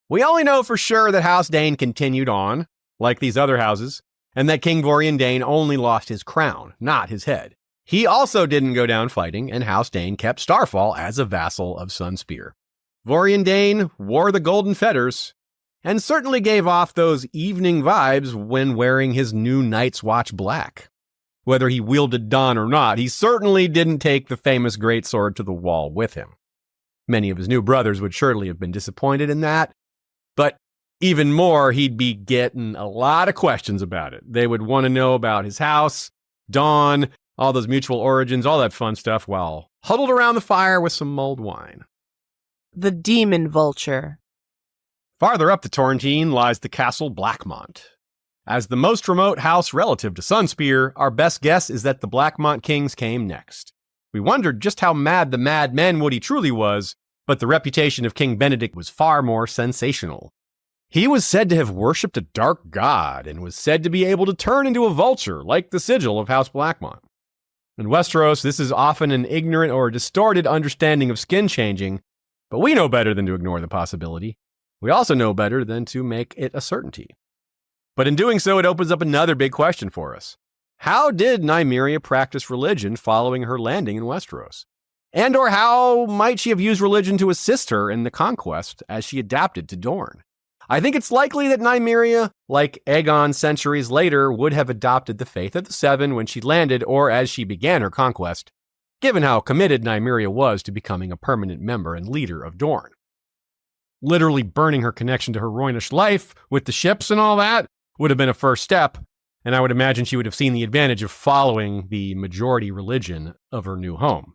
We only know for sure that House Dayne continued on, like these other houses, and that King Vorian Dayne only lost his crown, not his head. He also didn't go down fighting, and House Dayne kept Starfall as a vassal of Sunspear. Vorian Dayne wore the golden fetters, and certainly gave off those evening vibes when wearing his new Night's Watch black. Whether he wielded Dawn or not, he certainly didn't take the famous greatsword to the wall with him. Many of his new brothers would surely have been disappointed in that, but even more, he'd be getting a lot of questions about it. They would want to know about his house, Dawn, all those mutual origins, all that fun stuff, while huddled around the fire with some mulled wine. The Demon Vulture. Farther up the Torrentine lies the castle Blackmont. As the most remote house relative to Sunspear, our best guess is that the Blackmont kings came next. We wondered just how mad the Mad Manwoody truly was, but the reputation of King Benedict was far more sensational. He was said to have worshipped a dark god, and was said to be able to turn into a vulture, like the sigil of House Blackmont. In Westeros, this is often an ignorant or distorted understanding of skin changing, but we know better than to ignore the possibility. We also know better than to make it a certainty. But in doing so, it opens up another big question for us. How did Nymeria practice religion following her landing in Westeros? And or how might she have used religion to assist her in the conquest as she adapted to Dorne? I think it's likely that Nymeria, like Aegon centuries later, would have adopted the faith of the Seven when she landed or as she began her conquest, given how committed Nymeria was to becoming a permanent member and leader of Dorne. Literally burning her connection to her Rhoynish life with the ships and all that would have been a first step, and I would imagine she would have seen the advantage of following the majority religion of her new home.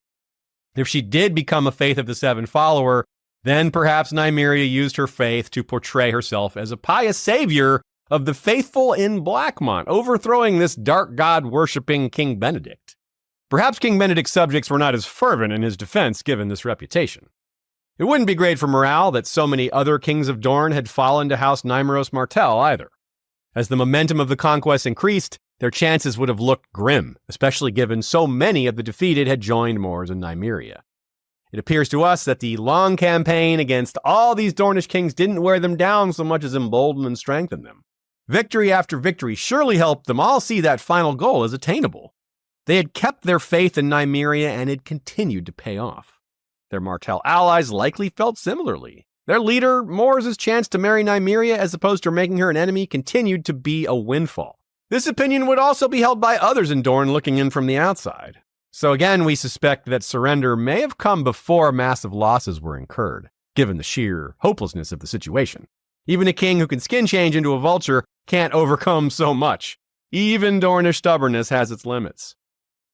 If she did become a Faith of the Seven follower, then perhaps Nymeria used her faith to portray herself as a pious savior of the faithful in Blackmont, overthrowing this dark god-worshipping King Benedict. Perhaps King Benedict's subjects were not as fervent in his defense given this reputation. It wouldn't be great for morale that so many other kings of Dorne had fallen to House Mors Martell either. As the momentum of the conquest increased, their chances would have looked grim, especially given so many of the defeated had joined Mors and Nymeria. It appears to us that the long campaign against all these Dornish kings didn't wear them down so much as embolden and strengthen them. Victory after victory surely helped them all see that final goal as attainable. They had kept their faith in Nymeria and it continued to pay off. Their Martell allies likely felt similarly. Their leader, Mors' chance to marry Nymeria as opposed to making her an enemy continued to be a windfall. This opinion would also be held by others in Dorne looking in from the outside. So again, we suspect that surrender may have come before massive losses were incurred, given the sheer hopelessness of the situation. Even a king who can skin change into a vulture can't overcome so much. Even Dornish stubbornness has its limits.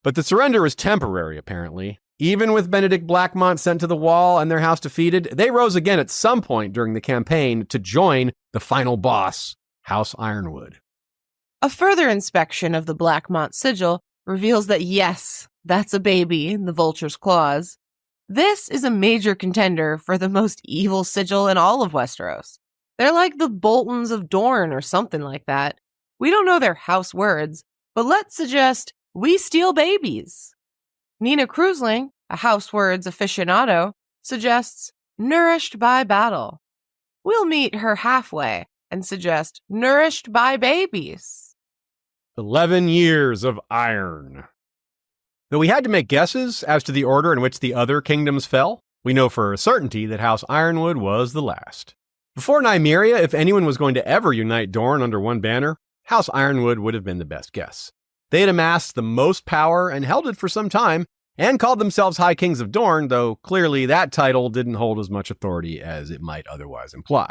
But the surrender is temporary, apparently. Even with Benedict Blackmont sent to the wall and their house defeated, they rose again at some point during the campaign to join the final boss, House Ironwood. A further inspection of the Blackmont sigil reveals that yes, that's a baby in the vulture's claws. This is a major contender for the most evil sigil in all of Westeros. They're like the Boltons of Dorne or something like that. We don't know their house words, but let's suggest we steal babies. Nina Krusling, a house words aficionado, suggests nourished by battle. We'll meet her halfway and suggest nourished by babies. 11 years of iron. Though we had to make guesses as to the order in which the other kingdoms fell, we know for a certainty that House Ironwood was the last. Before Nymeria, if anyone was going to ever unite Dorne under one banner, House Ironwood would have been the best guess. They had amassed the most power and held it for some time, and called themselves High Kings of Dorne, though clearly that title didn't hold as much authority as it might otherwise imply.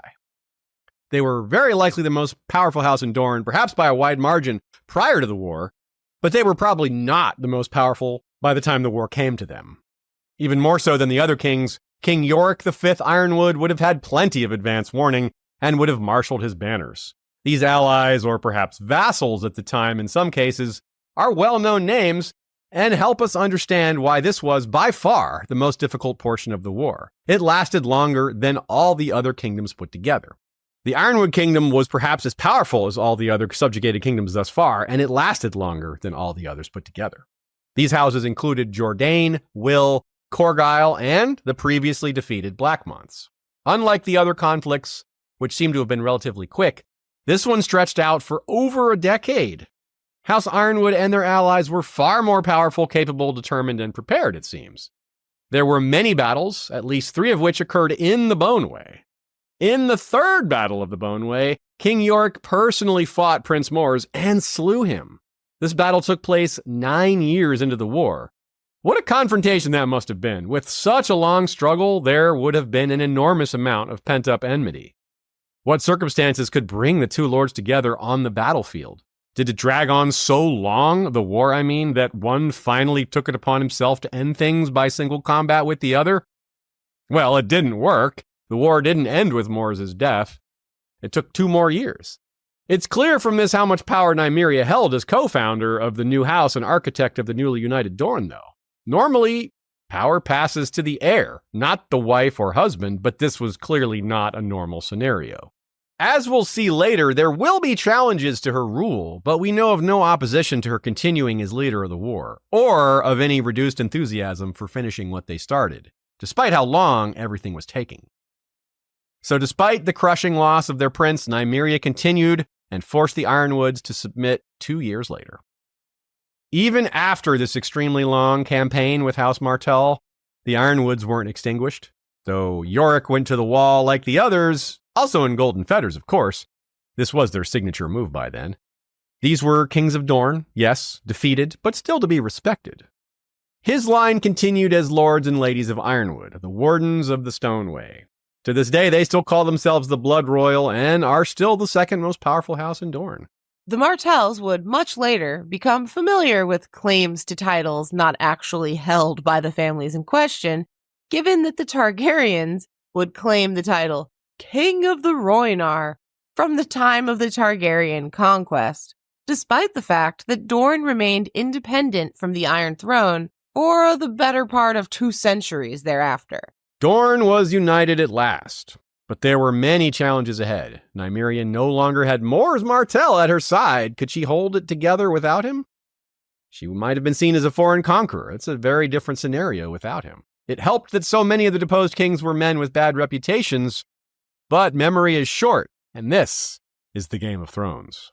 They were very likely the most powerful house in Dorne, perhaps by a wide margin, prior to the war, but they were probably not the most powerful by the time the war came to them. Even more so than the other kings, King Yorick V Ironwood would have had plenty of advance warning and would have marshaled his banners. These allies, or perhaps vassals at the time in some cases, are well-known names and help us understand why this was by far the most difficult portion of the war. It lasted longer than all the other kingdoms put together. The Ironwood Kingdom was perhaps as powerful as all the other subjugated kingdoms thus far, and it lasted longer than all the others put together. These houses included Jourdain, Will, Corgyle, and the previously defeated Blackmonts. Unlike the other conflicts, which seem to have been relatively quick, this one stretched out for over a decade. House Ironwood and their allies were far more powerful, capable, determined, and prepared, it seems. There were many battles, at least 3 of which occurred in the Boneway. In the 3rd Battle of the Boneway, King Yorick personally fought Prince Mors and slew him. This battle took place 9 years into the war. What a confrontation that must have been. With such a long struggle, there would have been an enormous amount of pent-up enmity. What circumstances could bring the 2 lords together on the battlefield? Did it drag on so long, the war I mean, that one finally took it upon himself to end things by single combat with the other? Well, it didn't work. The war didn't end with Mors' death. It took 2 more years. It's clear from this how much power Nymeria held as co-founder of the new house and architect of the newly united Dorne, though. Normally, power passes to the heir, not the wife or husband, but this was clearly not a normal scenario. As we'll see later, there will be challenges to her rule, but we know of no opposition to her continuing as leader of the war, or of any reduced enthusiasm for finishing what they started, despite how long everything was taking. So despite the crushing loss of their prince, Nymeria continued and forced the Ironwoods to submit 2 years later. Even after this extremely long campaign with House Martell, the Ironwoods weren't extinguished. Though Yorick went to the wall like the others, also in golden feathers, of course. This was their signature move by then. These were kings of Dorne, yes, defeated, but still to be respected. His line continued as lords and ladies of Ironwood, the wardens of the Stoneway. To this day, they still call themselves the Blood Royal and are still the 2nd most powerful house in Dorne. The Martells would much later become familiar with claims to titles not actually held by the families in question, given that the Targaryens would claim the title King of the Rhoynar from the time of the Targaryen conquest, despite the fact that Dorne remained independent from the Iron Throne for the better part of 2 centuries thereafter. Dorne was united at last, but there were many challenges ahead. Nymeria no longer had Mors Martell at her side. Could she hold it together without him? She might have been seen as a foreign conqueror. It's a very different scenario without him. It helped that so many of the deposed kings were men with bad reputations, but memory is short, and this is the Game of Thrones.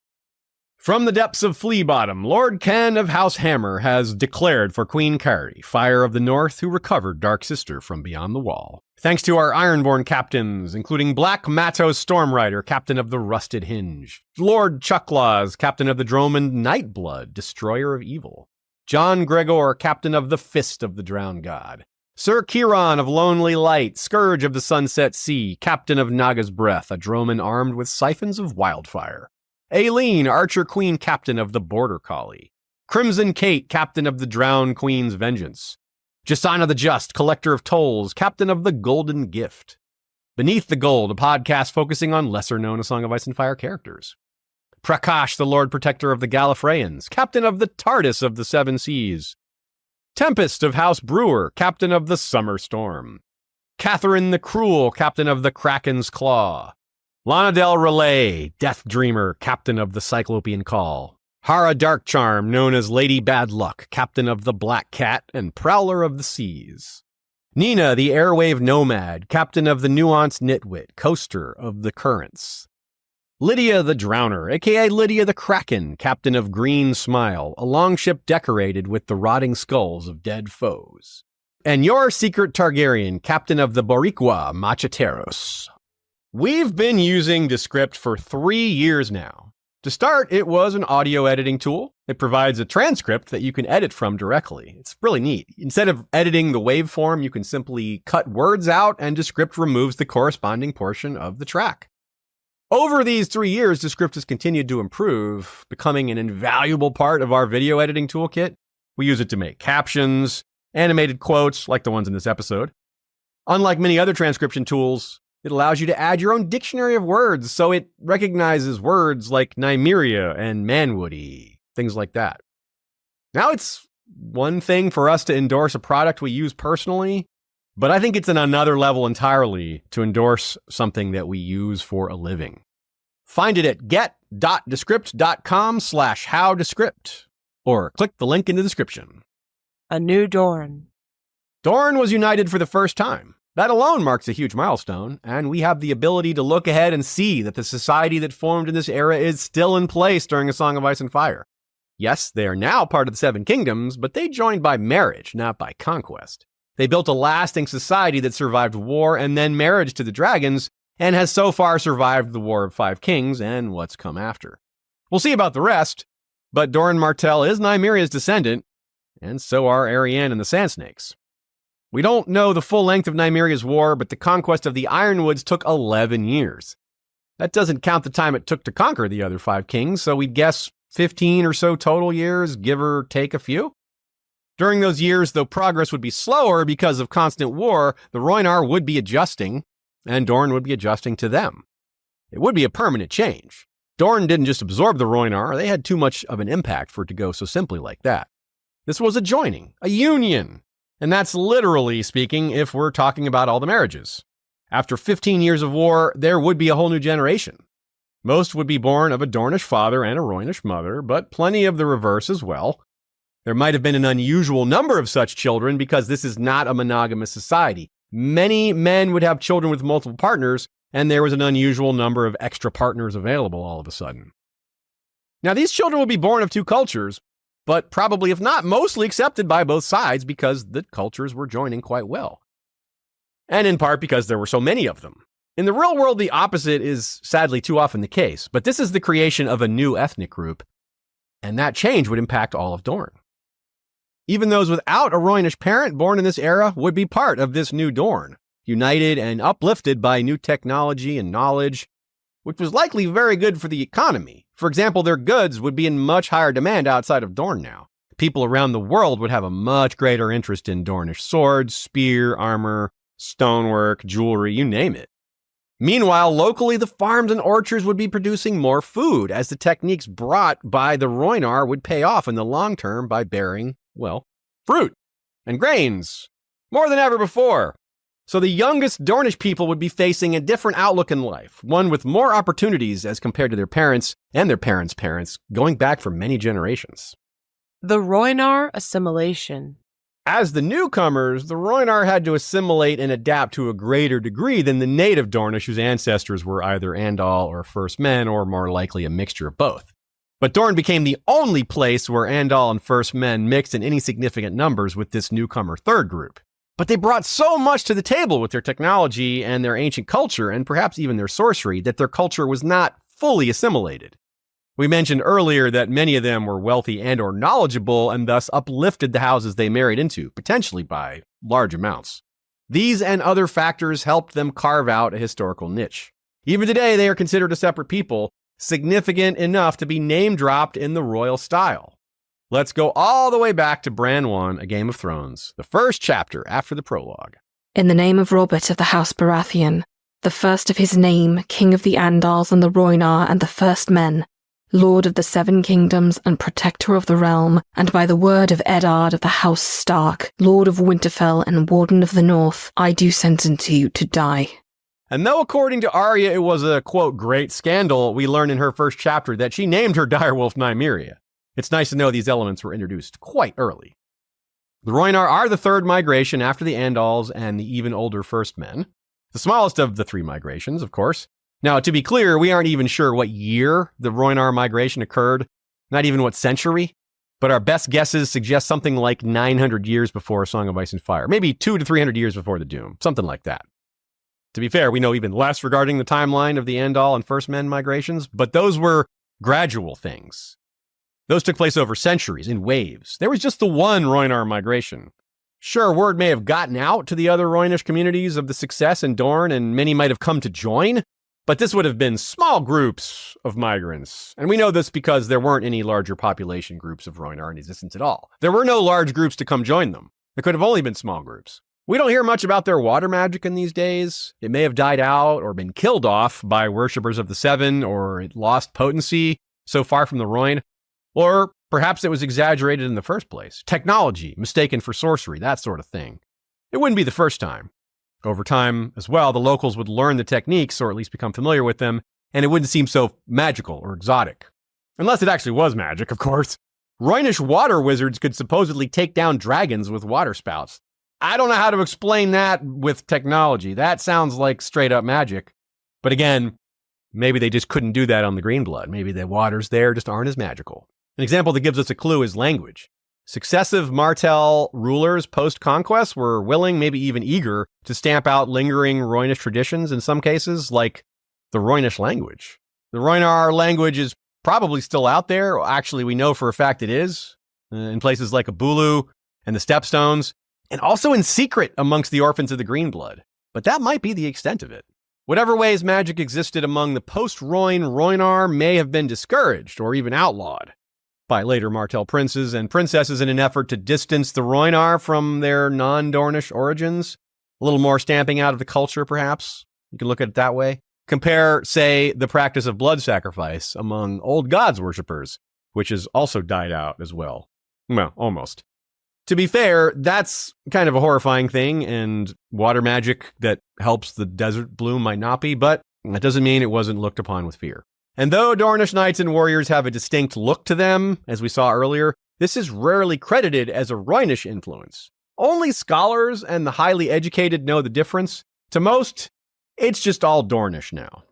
From the depths of Flea Bottom, Lord Ken of House Hammer has declared for Queen Carrie, Fire of the North, who recovered Dark Sister from beyond the wall. Thanks to our Ironborn captains, including Black Matos Stormrider, captain of the Rusted Hinge, Lord Chucklaws, captain of the Dromond Nightblood, destroyer of evil, John Gregor, captain of the Fist of the Drowned God, Sir Kiron of Lonely Light, Scourge of the Sunset Sea, captain of Naga's Breath, a Droman armed with siphons of wildfire, Aileen, Archer Queen, captain of the Border Collie, Crimson Kate, captain of the Drowned Queen's Vengeance, Jasana the Just, collector of tolls, captain of the Golden Gift, Beneath the Gold, a podcast focusing on lesser-known A Song of Ice and Fire characters, Prakash, the Lord Protector of the Gallifreyans, captain of the TARDIS of the Seven Seas, Tempest of House Brewer, captain of the Summer Storm, Catherine the Cruel, captain of the Kraken's Claw, Lana Del Relay, Death Dreamer, captain of the Cyclopean Call, Hara Darkcharm, known as Lady Bad Luck, captain of the Black Cat and Prowler of the Seas, Nina, the Airwave Nomad, captain of the Nuanced Nitwit, coaster of the Currents, Lydia the Drowner, aka Lydia the Kraken, captain of Green Smile, a longship decorated with the rotting skulls of dead foes, and your secret Targaryen, captain of the Boriqua Macheteros. We've been using Descript for 3 years now. To start, it was an audio editing tool. It provides a transcript that you can edit from directly. It's really neat. Instead of editing the waveform, you can simply cut words out and Descript removes the corresponding portion of the track. Over these 3 years, Descript has continued to improve, becoming an invaluable part of our video editing toolkit. We use it to make captions, animated quotes like the ones in this episode. Unlike many other transcription tools, it allows you to add your own dictionary of words, so it recognizes words like Nymeria and Manwoody, things like that. Now, it's one thing for us to endorse a product we use personally, but I think it's an another level entirely to endorse something that we use for a living. Find it at get.descript.com/howdescript, or click the link in the description. A new Dorne. Dorne was united for the first time. That alone marks a huge milestone, and we have the ability to look ahead and see that the society that formed in this era is still in place during A Song of Ice and Fire. Yes, they are now part of the Seven Kingdoms, but they joined by marriage, not by conquest. They built a lasting society that survived war and then marriage to the dragons, and has so far survived the War of Five Kings and what's come after. We'll see about the rest, but Dorne Martell is Nymeria's descendant, and so are Arianne and the Sand Snakes. We don't know the full length of Nymeria's war, but the conquest of the Ironwoods took 11 years. That doesn't count the time it took to conquer the other five kings, so we'd guess 15 or so total years, give or take a few. During those years, though progress would be slower because of constant war, the Rhoynar would be adjusting, and Dorne would be adjusting to them. It would be a permanent change. Dorne didn't just absorb the Rhoynar, they had too much of an impact for it to go so simply like that. This was a joining, a union. And that's literally speaking if we're talking about all the marriages. After 15 years of war, there would be a whole new generation. Most would be born of a Dornish father and a Rhoynish mother, but plenty of the reverse as well. There might have been an unusual number of such children because this is not a monogamous society. Many men would have children with multiple partners, and there was an unusual number of extra partners available all of a sudden. Now, these children would be born of two cultures, but probably, if not mostly, accepted by both sides because the cultures were joining quite well. And in part because there were so many of them. In the real world, the opposite is sadly too often the case, but this is the creation of a new ethnic group, and that change would impact all of Dorne. Even those without a Rhoynish parent born in this era would be part of this new Dorne, united and uplifted by new technology and knowledge, which was likely very good for the economy. For example, their goods would be in much higher demand outside of Dorne now. People around the world would have a much greater interest in Dornish swords, spear, armor, stonework, jewelry, you name it. Meanwhile, locally, the farms and orchards would be producing more food, as the techniques brought by the Rhoynar would pay off in the long term by bearing, well, fruit and grains, more than ever before. So the youngest Dornish people would be facing a different outlook in life, one with more opportunities as compared to their parents and their parents' parents, going back for many generations. The Rhoynar Assimilation. As the newcomers, the Rhoynar had to assimilate and adapt to a greater degree than the native Dornish whose ancestors were either Andal or First Men, or more likely a mixture of both. But Dorne became the only place where Andal and First Men mixed in any significant numbers with this newcomer third group. But they brought so much to the table with their technology and their ancient culture, and perhaps even their sorcery, that their culture was not fully assimilated. We mentioned earlier that many of them were wealthy and or knowledgeable, and thus uplifted the houses they married into, potentially by large amounts. These and other factors helped them carve out a historical niche. Even today, they are considered a separate people, significant enough to be name-dropped in the royal style. Let's go all the way back to Bran 1, A Game of Thrones, the first chapter after the prologue. In the name of Robert of the House Baratheon, the first of his name, King of the Andals and the Rhoynar and the First Men, Lord of the Seven Kingdoms and Protector of the Realm, and by the word of Eddard of the House Stark, Lord of Winterfell and Warden of the North, I do sentence you to die. And though according to Arya it was a, quote, great scandal, we learn in her first chapter that she named her direwolf Nymeria. It's nice to know these elements were introduced quite early. The Rhoynar are the third migration after the Andals and the even older First Men. The smallest of the three migrations, of course. Now, to be clear, we aren't even sure what year the Rhoynar migration occurred, not even what century, but our best guesses suggest something like 900 years before A Song of Ice and Fire, maybe 200 to 300 years before the Doom, something like that. To be fair, we know even less regarding the timeline of the Andal and First Men migrations, but those were gradual things. Those took place over centuries, in waves. There was just the one Rhoynar migration. Sure, word may have gotten out to the other Rhoynish communities of the success in Dorne, and many might have come to join, but this would have been small groups of migrants. And we know this because there weren't any larger population groups of Rhoynar in existence at all. There were no large groups to come join them. There could have only been small groups. We don't hear much about their water magic in these days. It may have died out or been killed off by worshippers of the Seven, or it lost potency so far from the Rhoyne. Or perhaps it was exaggerated in the first place. Technology, mistaken for sorcery, that sort of thing. It wouldn't be the first time. Over time, as well, the locals would learn the techniques, or at least become familiar with them, and it wouldn't seem so magical or exotic. Unless it actually was magic, of course. Rhoynish water wizards could supposedly take down dragons with water spouts. I don't know how to explain that with technology. That sounds like straight up magic. But again, maybe they just couldn't do that on the Greenblood. Maybe the waters there just aren't as magical. An example that gives us a clue is language. Successive Martell rulers post-conquest were willing, maybe even eager, to stamp out lingering Rhoynish traditions in some cases, like the Rhoynish language. The Rhoynar language is probably still out there. Actually, we know for a fact it is, in places like Abulu and the Stepstones, and also in secret amongst the Orphans of the Greenblood. But that might be the extent of it. Whatever ways magic existed among the post-Rhoyne Rhoynar may have been discouraged or even outlawed by later Martell princes and princesses in an effort to distance the Rhoynar from their non-Dornish origins. A little more stamping out of the culture, perhaps. You can look at it that way. Compare, say, the practice of blood sacrifice among old gods worshippers, which has also died out as well. Well, almost. To be fair, that's kind of a horrifying thing, and water magic that helps the desert bloom might not be, but that doesn't mean it wasn't looked upon with fear. And though Dornish knights and warriors have a distinct look to them, as we saw earlier, this is rarely credited as a Rhoynish influence. Only scholars and the highly educated know the difference. To most, it's just all Dornish now.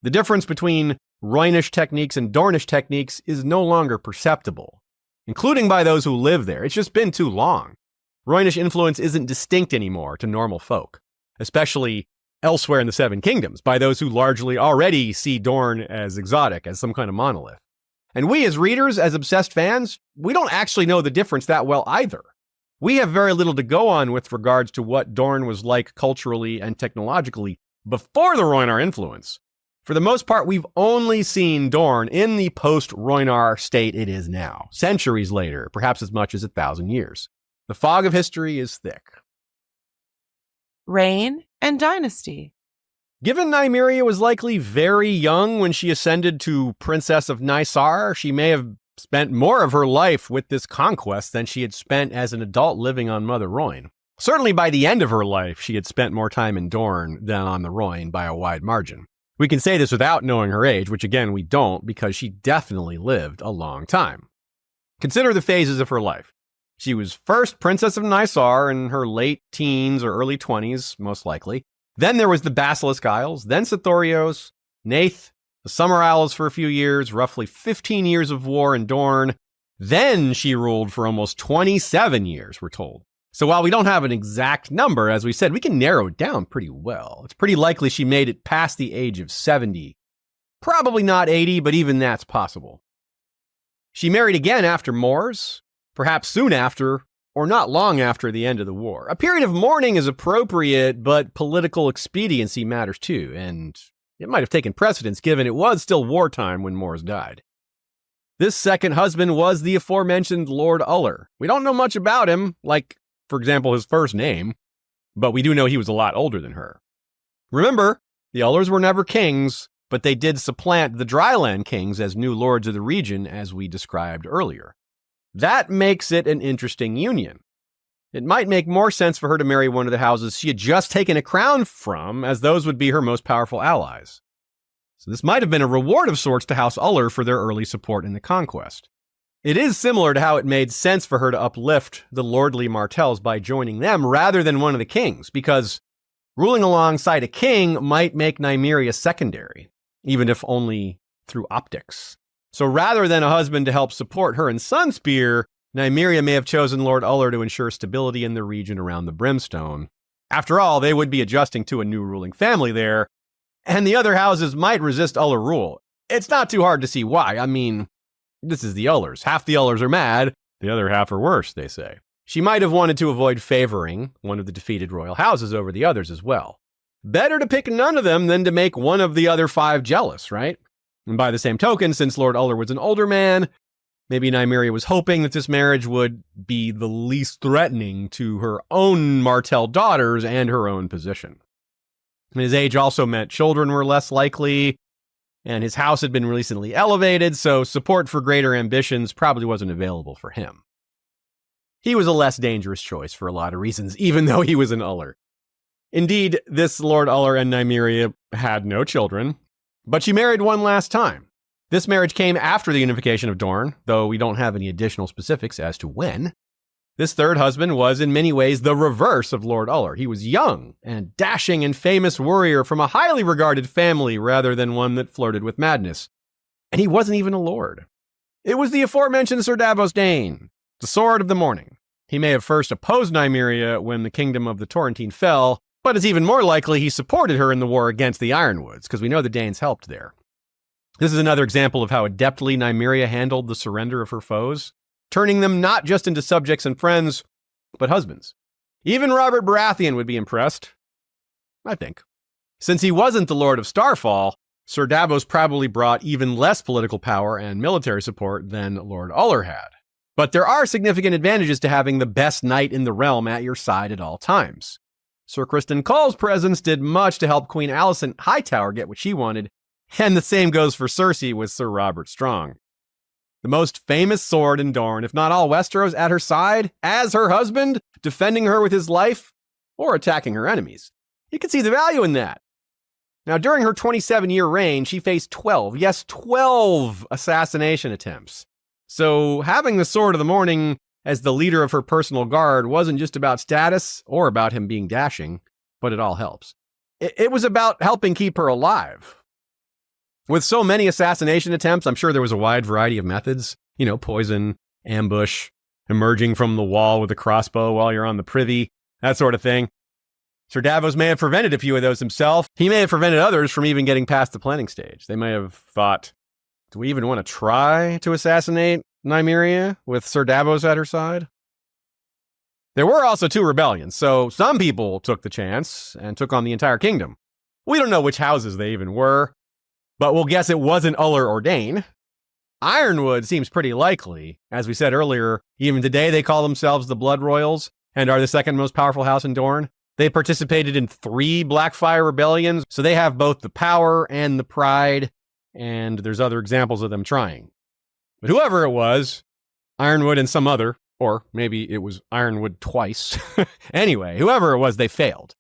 The difference between Rhoynish techniques and Dornish techniques is no longer perceptible, including by those who live there. It's just been too long. Rhoynish influence isn't distinct anymore to normal folk, especially elsewhere in the Seven Kingdoms, by those who largely already see Dorne as exotic, as some kind of monolith. And we as readers, as obsessed fans, we don't actually know the difference that well either. We have very little to go on with regards to what Dorne was like culturally and technologically before the Rhoynar influence. For the most part, we've only seen Dorne in the post-Rhoynar state it is now, centuries later, perhaps as much as 1,000 years. The fog of history is thick. Reign and Dynasty. Given Nymeria was likely very young when she ascended to Princess of Nymeria, she may have spent more of her life with this conquest than she had spent as an adult living on Mother Rhoyne. Certainly by the end of her life, she had spent more time in Dorne than on the Rhoyne by a wide margin. We can say this without knowing her age, which again we don't, because she definitely lived a long time. Consider the phases of her life. She was first Princess of Nymeria in her late teens or early 20s, most likely. Then there was the Basilisk Isles, then Sithorios, Nath, the Summer Isles for a few years, roughly 15 years of war in Dorne. Then she ruled for almost 27 years, we're told. So while we don't have an exact number, as we said, we can narrow it down pretty well. It's pretty likely she made it past the age of 70. Probably not 80, but even that's possible. She married again after Mors, perhaps soon after, or not long after the end of the war. A period of mourning is appropriate, but political expediency matters too, and it might have taken precedence given it was still wartime when Mors died. This second husband was the aforementioned Lord Uller. We don't know much about him, like, for example, his first name, but we do know he was a lot older than her. Remember, the Ullers were never kings, but they did supplant the Dryland kings as new lords of the region, as we described earlier. That makes it an interesting union. It might make more sense for her to marry one of the houses she had just taken a crown from, as those would be her most powerful allies. So this might have been a reward of sorts to House Uller for their early support in the conquest. It is similar to how it made sense for her to uplift the lordly Martells by joining them rather than one of the kings, because ruling alongside a king might make Nymeria secondary, even if only through optics. So rather than a husband to help support her in Sunspear, Nymeria may have chosen Lord Uller to ensure stability in the region around the Brimstone. After all, they would be adjusting to a new ruling family there, and the other houses might resist Uller rule. It's not too hard to see why. I mean, this is the Ullers. Half the Ullers are mad, the other half are worse, they say. She might have wanted to avoid favoring one of the defeated royal houses over the others as well. Better to pick none of them than to make one of the other five jealous, right? And by the same token, since Lord Uller was an older man, maybe Nymeria was hoping that this marriage would be the least threatening to her own Martell daughters and her own position. And his age also meant children were less likely, and his house had been recently elevated, so support for greater ambitions probably wasn't available for him. He was a less dangerous choice for a lot of reasons, even though he was an Uller. Indeed, this Lord Uller and Nymeria had no children, but she married one last time. This marriage came after the unification of Dorne, though we don't have any additional specifics as to when. This third husband was in many ways the reverse of Lord Uller. He was young and dashing and famous warrior from a highly regarded family rather than one that flirted with madness. And he wasn't even a lord. It was the aforementioned Sir Davos Dane, the Sword of the Morning. He may have first opposed Nymeria when the kingdom of the Torrentine fell, but it's even more likely he supported her in the war against the Ironwoods, because we know the Danes helped there. This is another example of how adeptly Nymeria handled the surrender of her foes, turning them not just into subjects and friends, but husbands. Even Robert Baratheon would be impressed, I think. Since he wasn't the Lord of Starfall, Sir Davos probably brought even less political power and military support than Lord Uller had. But there are significant advantages to having the best knight in the realm at your side at all times. Sir Criston Cole's presence did much to help Queen Alicent Hightower get what she wanted, and the same goes for Cersei with Sir Robert Strong. The most famous sword in Dorne, if not all Westeros, at her side, as her husband, defending her with his life, or attacking her enemies. You can see the value in that. Now, during her 27-year reign, she faced 12 assassination attempts. So having the Sword of the Morning as the leader of her personal guard wasn't just about status or about him being dashing, but it all helps. It was about helping keep her alive. With so many assassination attempts, I'm sure there was a wide variety of methods. Poison, ambush, emerging from the wall with a crossbow while you're on the privy, that sort of thing. Sir Davos may have prevented a few of those himself. He may have prevented others from even getting past the planning stage. They may have thought, do we even want to try to assassinate Nymeria with Sir Davos at her side? There were also 2 rebellions, so some people took the chance and took on the entire kingdom. We don't know which houses they even were, but we'll guess it wasn't Uller or Dane. Ironwood seems pretty likely. As we said earlier, even today they call themselves the Blood Royals and are the second most powerful house in Dorne. They participated in 3 Blackfire rebellions, so they have both the power and the pride, and there's other examples of them trying. But whoever it was, Ironwood and some other, or maybe it was Ironwood twice. Anyway, whoever it was, they failed.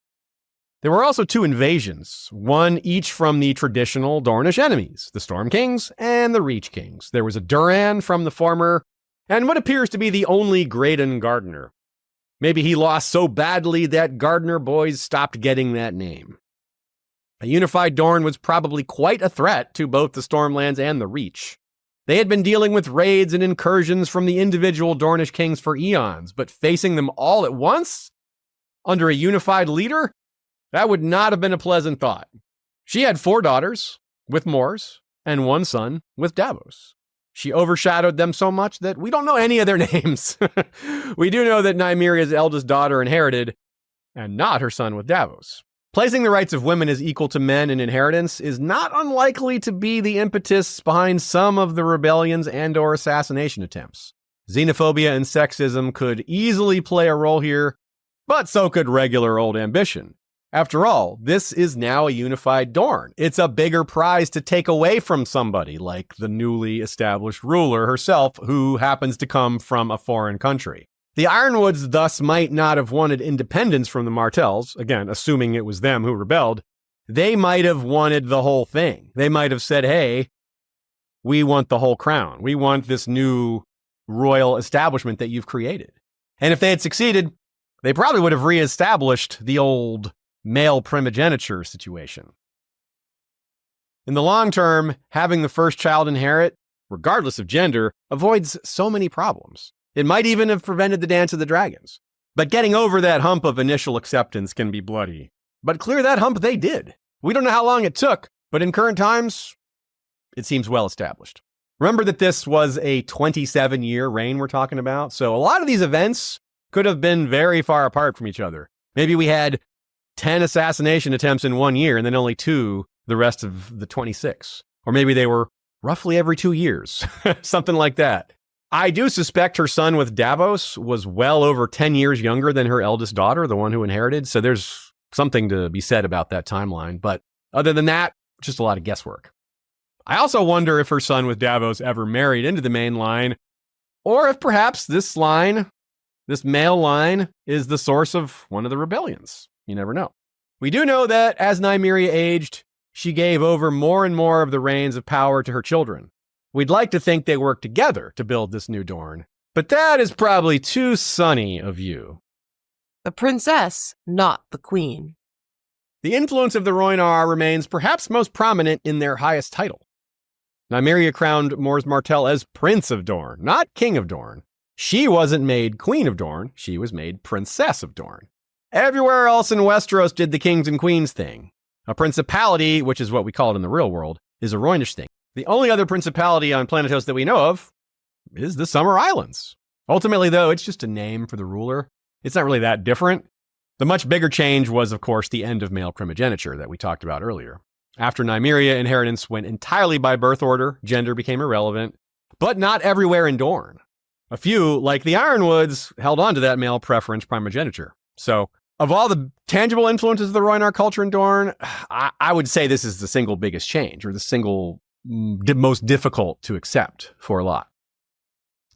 There were also 2 invasions, one each from the traditional Dornish enemies, the Storm Kings and the Reach Kings. There was a Duran from the former, and what appears to be the only Graydon Gardener. Maybe he lost so badly that Gardener boys stopped getting that name. A unified Dorne was probably quite a threat to both the Stormlands and the Reach. They had been dealing with raids and incursions from the individual Dornish kings for eons, but facing them all at once, under a unified leader, that would not have been a pleasant thought. She had 4 daughters with Mors and 1 son with Davos. She overshadowed them so much that we don't know any of their names. We do know that Nymeria's eldest daughter inherited, and not her son with Davos. Placing the rights of women as equal to men in inheritance is not unlikely to be the impetus behind some of the rebellions and/or assassination attempts. Xenophobia and sexism could easily play a role here, but so could regular old ambition. After all, this is now a unified Dorne. It's a bigger prize to take away from somebody like the newly established ruler herself, who happens to come from a foreign country. The Ironwoods thus might not have wanted independence from the Martells, again, assuming it was them who rebelled. They might have wanted the whole thing. They might have said, hey, we want the whole crown. We want this new royal establishment that you've created. And if they had succeeded, they probably would have reestablished the old male primogeniture situation. In the long term, having the first child inherit, regardless of gender, avoids so many problems. It might even have prevented the Dance of the Dragons. But getting over that hump of initial acceptance can be bloody. But clear that hump they did. We don't know how long it took, but in current times, it seems well established. Remember that this was a 27-year reign we're talking about, so a lot of these events could have been very far apart from each other. Maybe we had 10 assassination attempts in 1 year and then only 2 the rest of the 26. Or maybe they were roughly every 2 years, something like that. I do suspect her son with Davos was well over 10 years younger than her eldest daughter, the one who inherited, so there's something to be said about that timeline. But other than that, just a lot of guesswork. I also wonder if her son with Davos ever married into the main line, or if perhaps this line, this male line, is the source of one of the rebellions. You never know. We do know that as Nymeria aged, she gave over more and more of the reins of power to her children. We'd like to think they worked together to build this new Dorne, but that is probably too sunny a view. The princess, not the queen. The influence of the Rhoynar remains perhaps most prominent in their highest title. Nymeria crowned Mors Martell as Prince of Dorne, not King of Dorne. She wasn't made Queen of Dorne, she was made Princess of Dorne. Everywhere else in Westeros did the kings and queens thing. A principality, which is what we call it in the real world, is a Rhoynish thing. The only other principality on Planetos that we know of is the Summer Islands. Ultimately, though, it's just a name for the ruler. It's not really that different. The much bigger change was, of course, the end of male primogeniture that we talked about earlier. After Nymeria, inheritance went entirely by birth order, gender became irrelevant, but not everywhere in Dorne. A few, like the Ironwoods, held on to that male preference primogeniture. So, of all the tangible influences of the Rhoynar culture in Dorne, I would say this is the single biggest change, or the single most difficult to accept for a lot.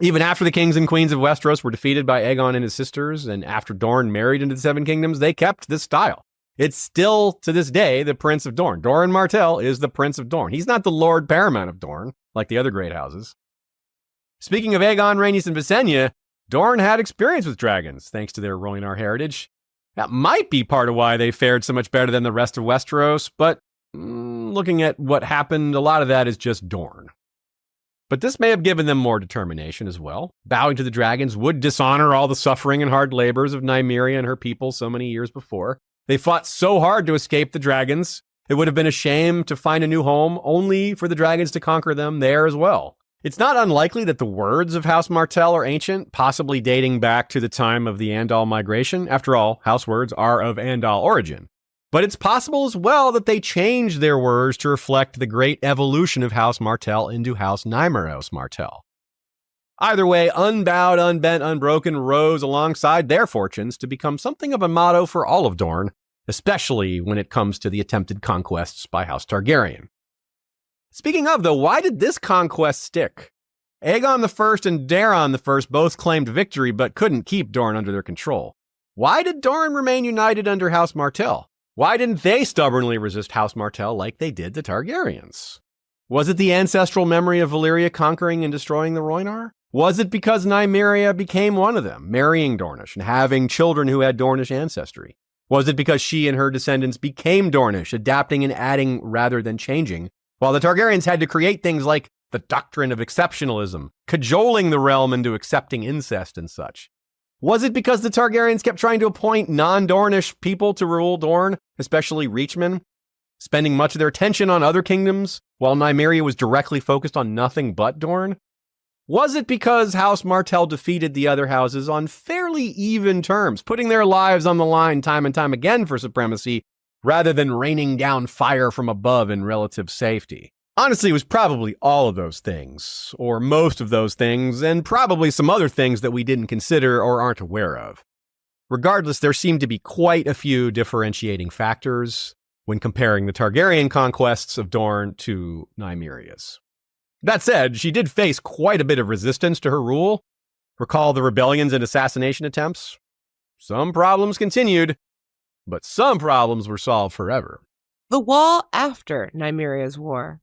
Even after the kings and queens of Westeros were defeated by Aegon and his sisters, and after Dorne married into the Seven Kingdoms, they kept this style. It's still, to this day, the Prince of Dorne. Doran Martell is the Prince of Dorne. He's not the Lord Paramount of Dorne, like the other great houses. Speaking of Aegon, Rhaenys, and Visenya, Dorne had experience with dragons, thanks to their Rhoynar heritage. That might be part of why they fared so much better than the rest of Westeros, but looking at what happened, a lot of that is just Dorne. But this may have given them more determination as well. Bowing to the dragons would dishonor all the suffering and hard labors of Nymeria and her people so many years before. They fought so hard to escape the dragons, it would have been a shame to find a new home, only for the dragons to conquer them there as well. It's not unlikely that the words of House Martell are ancient, possibly dating back to the time of the Andal migration. After all, house words are of Andal origin. But it's possible as well that they changed their words to reflect the great evolution of House Martell into House Nymeria Martell. Either way, unbowed, unbent, unbroken rose alongside their fortunes to become something of a motto for all of Dorne, especially when it comes to the attempted conquests by House Targaryen. Speaking of, though, why did this conquest stick? Aegon I and Daeron I both claimed victory but couldn't keep Dorne under their control. Why did Dorne remain united under House Martell? Why didn't they stubbornly resist House Martell like they did the Targaryens? Was it the ancestral memory of Valyria conquering and destroying the Rhoynar? Was it because Nymeria became one of them, marrying Dornish and having children who had Dornish ancestry? Was it because she and her descendants became Dornish, adapting and adding rather than changing, while the Targaryens had to create things like the doctrine of exceptionalism, cajoling the realm into accepting incest and such? Was it because the Targaryens kept trying to appoint non-Dornish people to rule Dorne, especially Reachmen, spending much of their attention on other kingdoms, while Nymeria was directly focused on nothing but Dorne? Was it because House Martell defeated the other houses on fairly even terms, putting their lives on the line time and time again for supremacy, rather than raining down fire from above in relative safety? Honestly, it was probably all of those things, or most of those things, and probably some other things that we didn't consider or aren't aware of. Regardless, there seemed to be quite a few differentiating factors when comparing the Targaryen conquests of Dorne to Nymeria's. That said, she did face quite a bit of resistance to her rule. Recall the rebellions and assassination attempts? Some problems continued, but some problems were solved forever. The wall after Nymeria's war.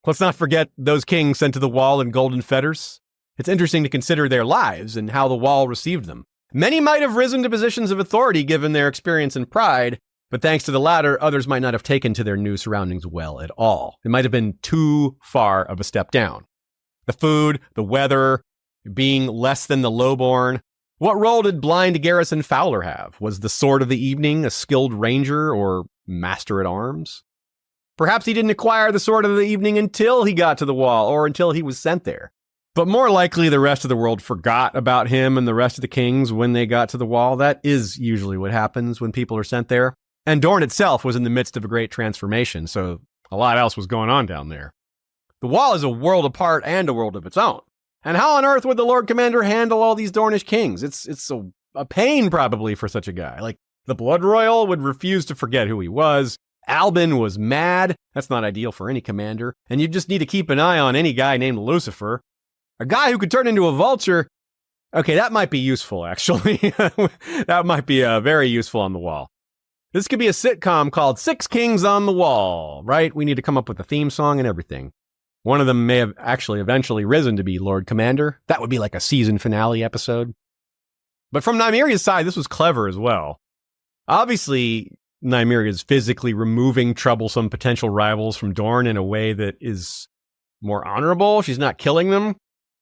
Let's not forget those kings sent to the wall in golden fetters. It's interesting to consider their lives and how the wall received them. Many might have risen to positions of authority given their experience and pride, but thanks to the latter, others might not have taken to their new surroundings well at all. It might have been too far of a step down. The food, the weather, being less than the lowborn. What role did blind Garrison Fowler have? Was the Sword of the Evening a skilled ranger or master at arms? Perhaps he didn't acquire the Sword of the Evening until he got to the wall, or until he was sent there. But more likely, the rest of the world forgot about him and the rest of the kings when they got to the wall. That is usually what happens when people are sent there. And Dorne itself was in the midst of a great transformation, so a lot else was going on down there. The wall is a world apart and a world of its own. And how on earth would the Lord Commander handle all these Dornish kings? It's a pain probably for such a guy. Like, the Blood Royal would refuse to forget who he was. Albin was mad. That's not ideal for any commander. And you just need to keep an eye on any guy named Lucifer. A guy who could turn into a vulture. Okay, that might be useful, actually. That might be very useful on the wall. This could be a sitcom called Six Kings on the Wall, right? We need to come up with a theme song and everything. One of them may have actually eventually risen to be Lord Commander. That would be like a season finale episode. But from Nymeria's side, this was clever as well. Obviously, Nymeria is physically removing troublesome potential rivals from Dorne in a way that is more honorable. She's not killing them,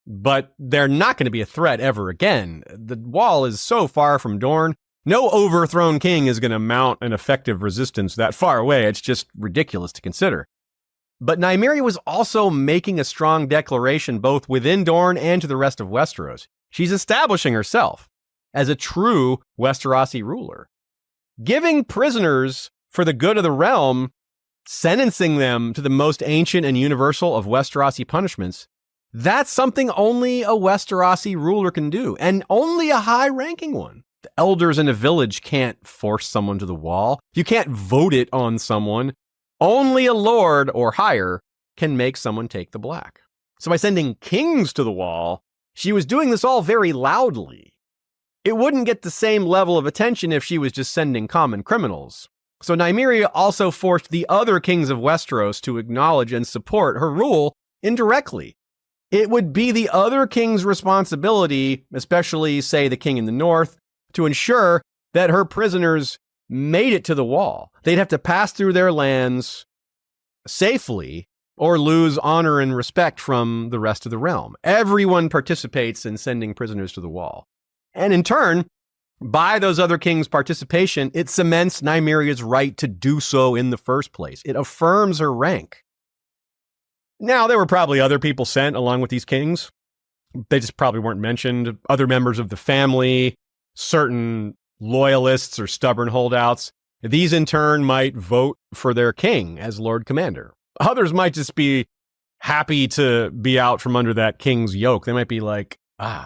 but they're not going to be a threat ever again. The wall is so far from Dorne. No overthrown king is going to mount an effective resistance that far away. It's just ridiculous to consider. But Nymeria was also making a strong declaration both within Dorne and to the rest of Westeros. She's establishing herself as a true Westerosi ruler, giving prisoners for the good of the realm, sentencing them to the most ancient and universal of Westerosi punishments. That's something only a Westerosi ruler can do, and only a high-ranking one. The elders in a village can't force someone to the wall. You can't vote it on someone. Only a lord or higher can make someone take the black. So by sending kings to the wall, she was doing this all very loudly. It wouldn't get the same level of attention if she was just sending common criminals. So Nymeria also forced the other kings of Westeros to acknowledge and support her rule indirectly. It would be the other king's responsibility, especially, say, the king in the north, to ensure that her prisoners made it to the wall. They'd have to pass through their lands safely or lose honor and respect from the rest of the realm. Everyone participates in sending prisoners to the wall. And in turn, by those other kings' participation, it cements Nymeria's right to do so in the first place. It affirms her rank. Now, there were probably other people sent along with these kings. They just probably weren't mentioned. Other members of the family, certain loyalists or stubborn holdouts. These in turn might vote for their king as Lord Commander. Others might just be happy to be out from under that king's yoke. They might be like,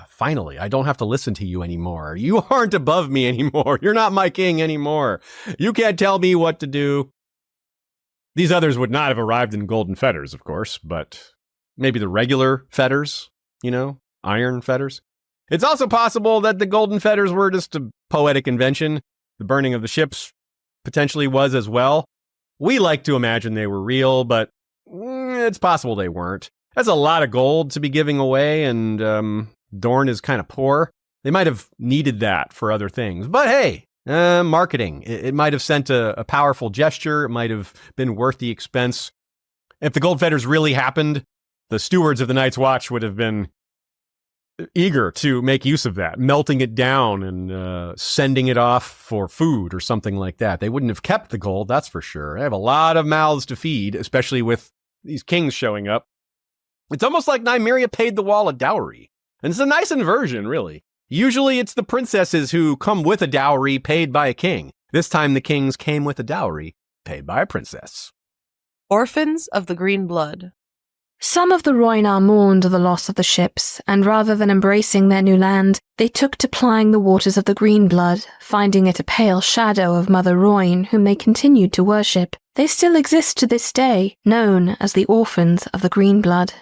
finally, I don't have to listen to you anymore. You aren't above me anymore. You're not my king anymore. You can't tell me what to do. These others would not have arrived in golden fetters, of course, but maybe the regular fetters, iron fetters. It's also possible that the golden fetters were just a poetic invention. The burning of the ships potentially was as well. We like to imagine they were real, but it's possible they weren't. That's a lot of gold to be giving away, and Dorne is kind of poor. They might have needed that for other things. But hey, marketing. It might have sent a powerful gesture. It might have been worth the expense. If the gold fetters really happened, the stewards of the Night's Watch would have been eager to make use of that, melting it down and sending it off for food or something like that. They wouldn't have kept the gold, that's for sure. They have a lot of mouths to feed, especially with these kings showing up. It's almost like Nymeria paid the wall a dowry. And it's a nice inversion, really. Usually it's the princesses who come with a dowry paid by a king. This time the kings came with a dowry paid by a princess. Orphans of the Greenblood. Some of the Rhoynar mourned the loss of the ships, and rather than embracing their new land, they took to plying the waters of the Greenblood, finding it a pale shadow of Mother Rhoyne, whom they continued to worship. They still exist to this day, known as the Orphans of the Greenblood.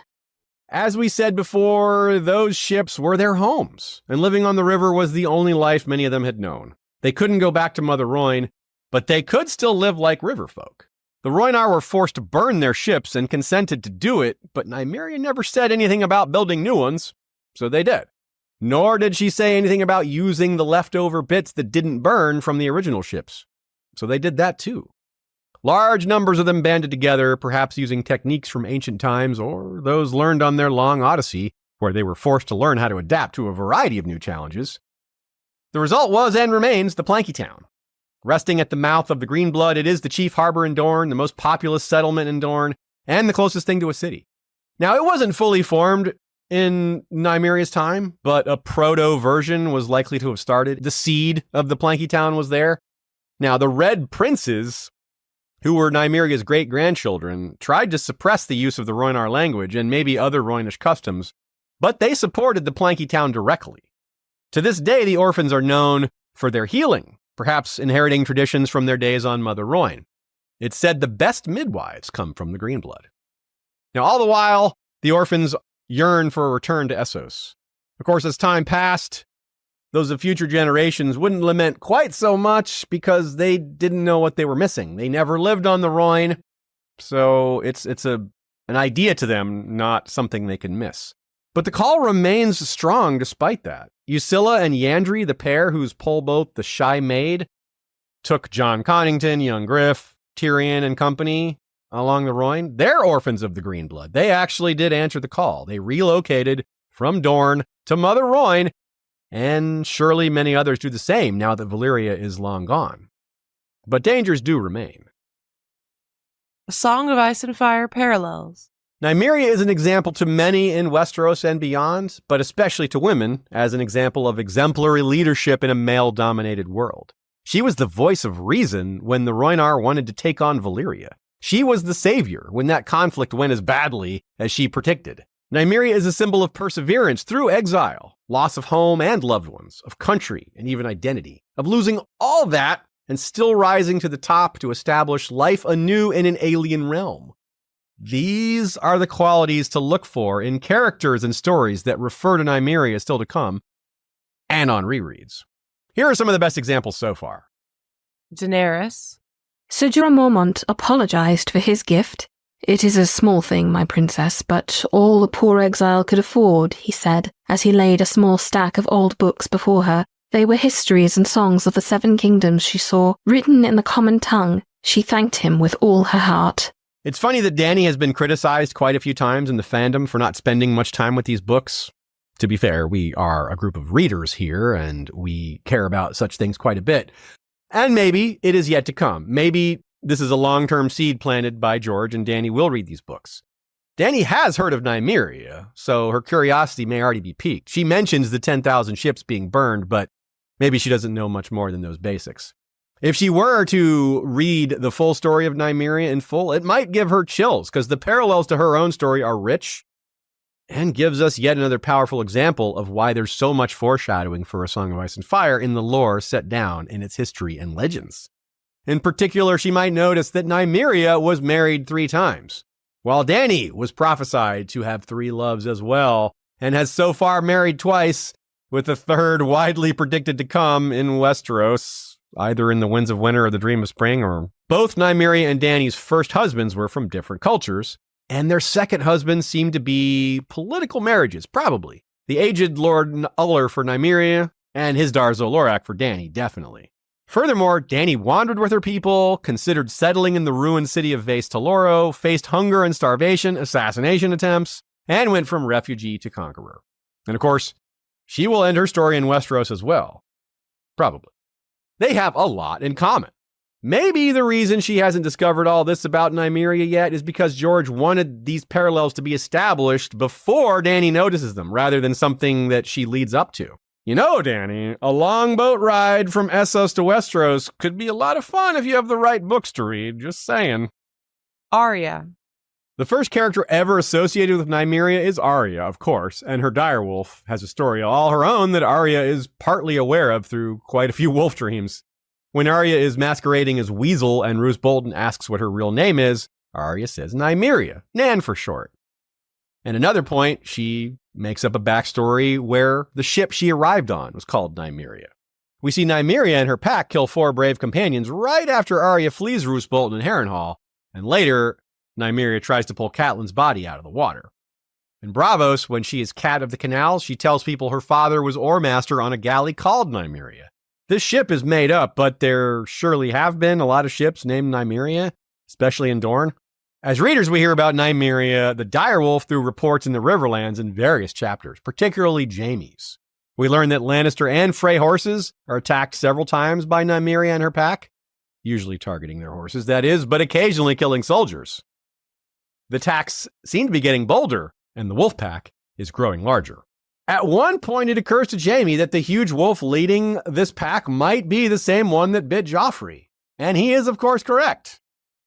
As we said before, those ships were their homes, and living on the river was the only life many of them had known. They couldn't go back to Mother Rhoyne, but they could still live like river folk. The Rhoynar were forced to burn their ships and consented to do it, but Nymeria never said anything about building new ones, so they did. Nor did she say anything about using the leftover bits that didn't burn from the original ships, so they did that too. Large numbers of them banded together, perhaps using techniques from ancient times or those learned on their long odyssey, where they were forced to learn how to adapt to a variety of new challenges. The result was and remains the Planky Town. Resting at the mouth of the Greenblood, it is the chief harbor in Dorne, the most populous settlement in Dorne, and the closest thing to a city. Now, it wasn't fully formed in Nymeria's time, but a proto-version was likely to have started. The seed of the Planky Town was there. Now, the Red Princes, who were Nymeria's great-grandchildren, tried to suppress the use of the Rhoynar language and maybe other Rhoynish customs, but they supported the Planky Town directly. To this day, the Orphans are known for their healing, perhaps inheriting traditions from their days on Mother Rhoyne. It's said the best midwives come from the Greenblood. Now, all the while, the Orphans yearn for a return to Essos. Of course, as time passed, those of future generations wouldn't lament quite so much because they didn't know what they were missing. They never lived on the Rhoyne, so it's a an idea to them, not something they can miss. But the call remains strong despite that. Usilla and Yandri, the pair whose pole boat the Shy Maid took Jon Connington, young Griff, Tyrion and company along the Rhoyne, they're orphans of the Greenblood. They actually did answer the call. They relocated from Dorne to Mother Rhoyne, and surely many others do the same now that Valyria is long gone. But dangers do remain. A Song of Ice and Fire Parallels. Nymeria is an example to many in Westeros and beyond, but especially to women as an example of exemplary leadership in a male-dominated world. She was the voice of reason when the Rhoynar wanted to take on Valyria. She was the savior when that conflict went as badly as she predicted. Nymeria is a symbol of perseverance through exile, loss of home and loved ones, of country and even identity, of losing all that and still rising to the top to establish life anew in an alien realm. These are the qualities to look for in characters and stories that refer to Nymeria still to come, and on rereads. Here are some of the best examples so far. Daenerys. Sir Jorah Mormont apologized for his gift. "It is a small thing, my princess, but all the poor exile could afford," he said, as he laid a small stack of old books before her. They were histories and songs of the 7 kingdoms she saw, written in the common tongue. She thanked him with all her heart. It's funny that Dany has been criticized quite a few times in the fandom for not spending much time with these books. To be fair, we are a group of readers here, and we care about such things quite a bit. And maybe it is yet to come. Maybe this is a long-term seed planted by George, and Dany will read these books. Dany has heard of Nymeria, so her curiosity may already be piqued. She mentions the 10,000 ships being burned, but maybe she doesn't know much more than those basics. If she were to read the full story of Nymeria in full, it might give her chills, because the parallels to her own story are rich, and gives us yet another powerful example of why there's so much foreshadowing for A Song of Ice and Fire in the lore set down in its history and legends. In particular, she might notice that Nymeria was married 3 times, while Dany was prophesied to have 3 loves as well, and has so far married twice, with the 3rd widely predicted to come in Westeros, either in the Winds of Winter or the Dream of Spring, or both Nymeria and Dany's first husbands were from different cultures, and their second husbands seemed to be political marriages, probably. The aged Lord Uller for Nymeria, and his Darzo Lorak for Dany, definitely. Furthermore, Dany wandered with her people, considered settling in the ruined city of Vaes Taloro, faced hunger and starvation, assassination attempts, and went from refugee to conqueror. And of course, she will end her story in Westeros as well. Probably. They have a lot in common. Maybe the reason she hasn't discovered all this about Nymeria yet is because George wanted these parallels to be established before Dany notices them, rather than something that she leads up to. You know, Dany, a long boat ride from Essos to Westeros could be a lot of fun if you have the right books to read, just saying. Arya. The first character ever associated with Nymeria is Arya, of course, and her direwolf has a story all her own that Arya is partly aware of through quite a few wolf dreams. When Arya is masquerading as Weasel and Roose Bolton asks what her real name is, Arya says Nymeria, Nan for short. At another point, she makes up a backstory where the ship she arrived on was called Nymeria. We see Nymeria and her pack kill 4 brave companions right after Arya flees Roose Bolton and Harrenhal, and later, Nymeria tries to pull Catelyn's body out of the water. In Braavos, when she is Cat of the Canals, she tells people her father was Oarmaster on a galley called Nymeria. This ship is made up, but there surely have been a lot of ships named Nymeria, especially in Dorne. As readers, we hear about Nymeria, the direwolf, through reports in the Riverlands in various chapters, particularly Jaime's. We learn that Lannister and Frey horses are attacked several times by Nymeria and her pack, usually targeting their horses, that is, but occasionally killing soldiers. The attacks seem to be getting bolder, and the wolf pack is growing larger. At one point, it occurs to Jaime that the huge wolf leading this pack might be the same one that bit Joffrey. And he is, of course, correct.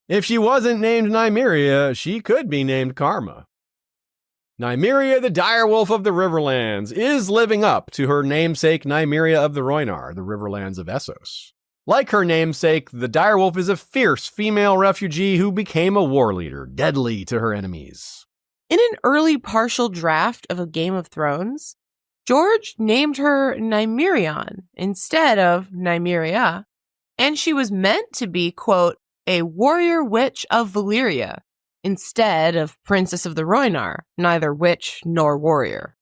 If she wasn't named Nymeria, she could be named Karma. Nymeria, the direwolf of the Riverlands, is living up to her namesake Nymeria of the Rhoynar, the Riverlands of Essos. Like her namesake, the direwolf is a fierce female refugee who became a war leader, deadly to her enemies. In an early partial draft of A Game of Thrones, George named her Nymerion instead of Nymeria, and she was meant to be, quote, a warrior witch of Valyria, instead of Princess of the Rhoynar, neither witch nor warrior.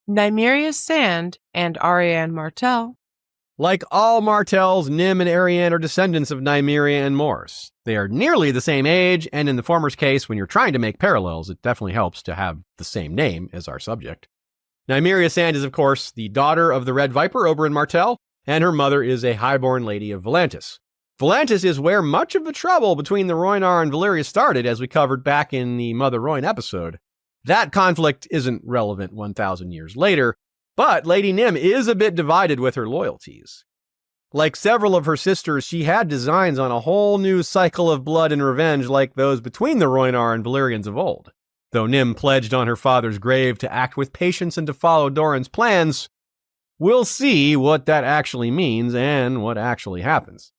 Nymeria's Sand and Arianne Martell. Like all Martells, Nym and Arianne are descendants of Nymeria and Mors. They are nearly the same age, and in the former's case, when you're trying to make parallels, it definitely helps to have the same name as our subject. Nymeria Sand is, of course, the daughter of the Red Viper Oberyn Martell, and her mother is a highborn lady of Volantis. Volantis is where much of the trouble between the Rhoynar and Valyria started, as we covered back in the Mother Rhoyne episode. That conflict isn't relevant 1,000 years later, but Lady Nym is a bit divided with her loyalties. Like several of her sisters, she had designs on a whole new cycle of blood and revenge like those between the Rhoynar and Valyrians of old. Though Nym pledged on her father's grave to act with patience and to follow Doran's plans, we'll see what that actually means and what actually happens.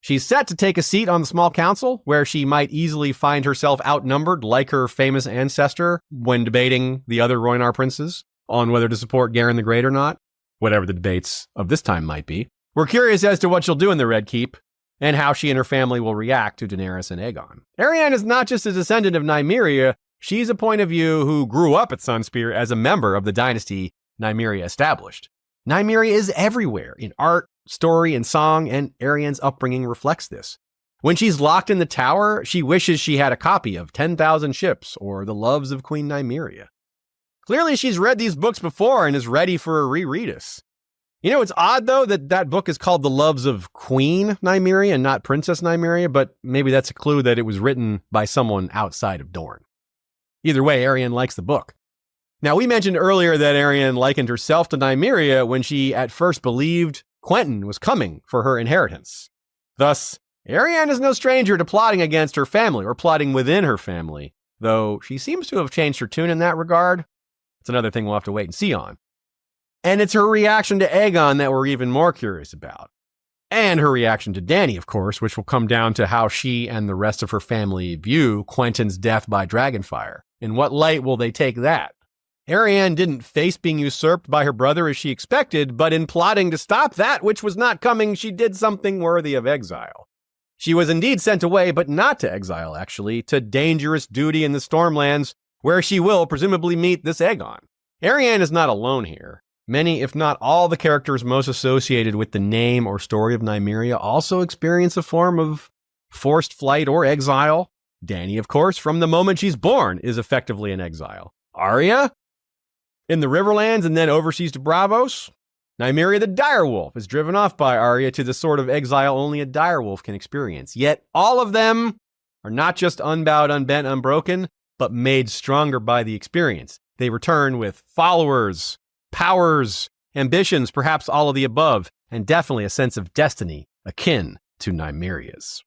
She's set to take a seat on the small council, where she might easily find herself outnumbered like her famous ancestor when debating the other Rhoynar princes on whether to support Garren the Great or not, whatever the debates of this time might be. We're curious as to what she'll do in the Red Keep, and how she and her family will react to Daenerys and Aegon. Arianne is not just a descendant of Nymeria, she's a point of view who grew up at Sunspear as a member of the dynasty Nymeria established. Nymeria is everywhere, in art, story, and song, and Arianne's upbringing reflects this. When she's locked in the tower, she wishes she had a copy of 10,000 Ships or The Loves of Queen Nymeria. Clearly, she's read these books before and is ready for a rereadus. You know, it's odd, though, that book is called The Loves of Queen Nymeria and not Princess Nymeria, but maybe that's a clue that it was written by someone outside of Dorne. Either way, Arianne likes the book. Now, we mentioned earlier that Arianne likened herself to Nymeria when she at first believed Quentyn was coming for her inheritance. Thus, Arianne is no stranger to plotting against her family or plotting within her family, though she seems to have changed her tune in that regard. It's another thing we'll have to wait and see on. And it's her reaction to Aegon that we're even more curious about. And her reaction to Dany, of course, which will come down to how she and the rest of her family view Quentyn's death by dragonfire. In what light will they take that? Arianne didn't face being usurped by her brother as she expected, but in plotting to stop that which was not coming, she did something worthy of exile. She was indeed sent away, but not to exile, actually, to dangerous duty in the Stormlands, where she will presumably meet this Aegon. Arianne is not alone here. Many, if not all, the characters most associated with the name or story of Nymeria also experience a form of forced flight or exile. Dany, of course, from the moment she's born, is effectively in exile. Arya, in the Riverlands and then overseas to Braavos. Nymeria the Direwolf is driven off by Arya to the sort of exile only a direwolf can experience. Yet all of them are not just unbowed, unbent, unbroken, but made stronger by the experience. They return with followers, powers, ambitions, perhaps all of the above, and definitely a sense of destiny akin to Nymeria's.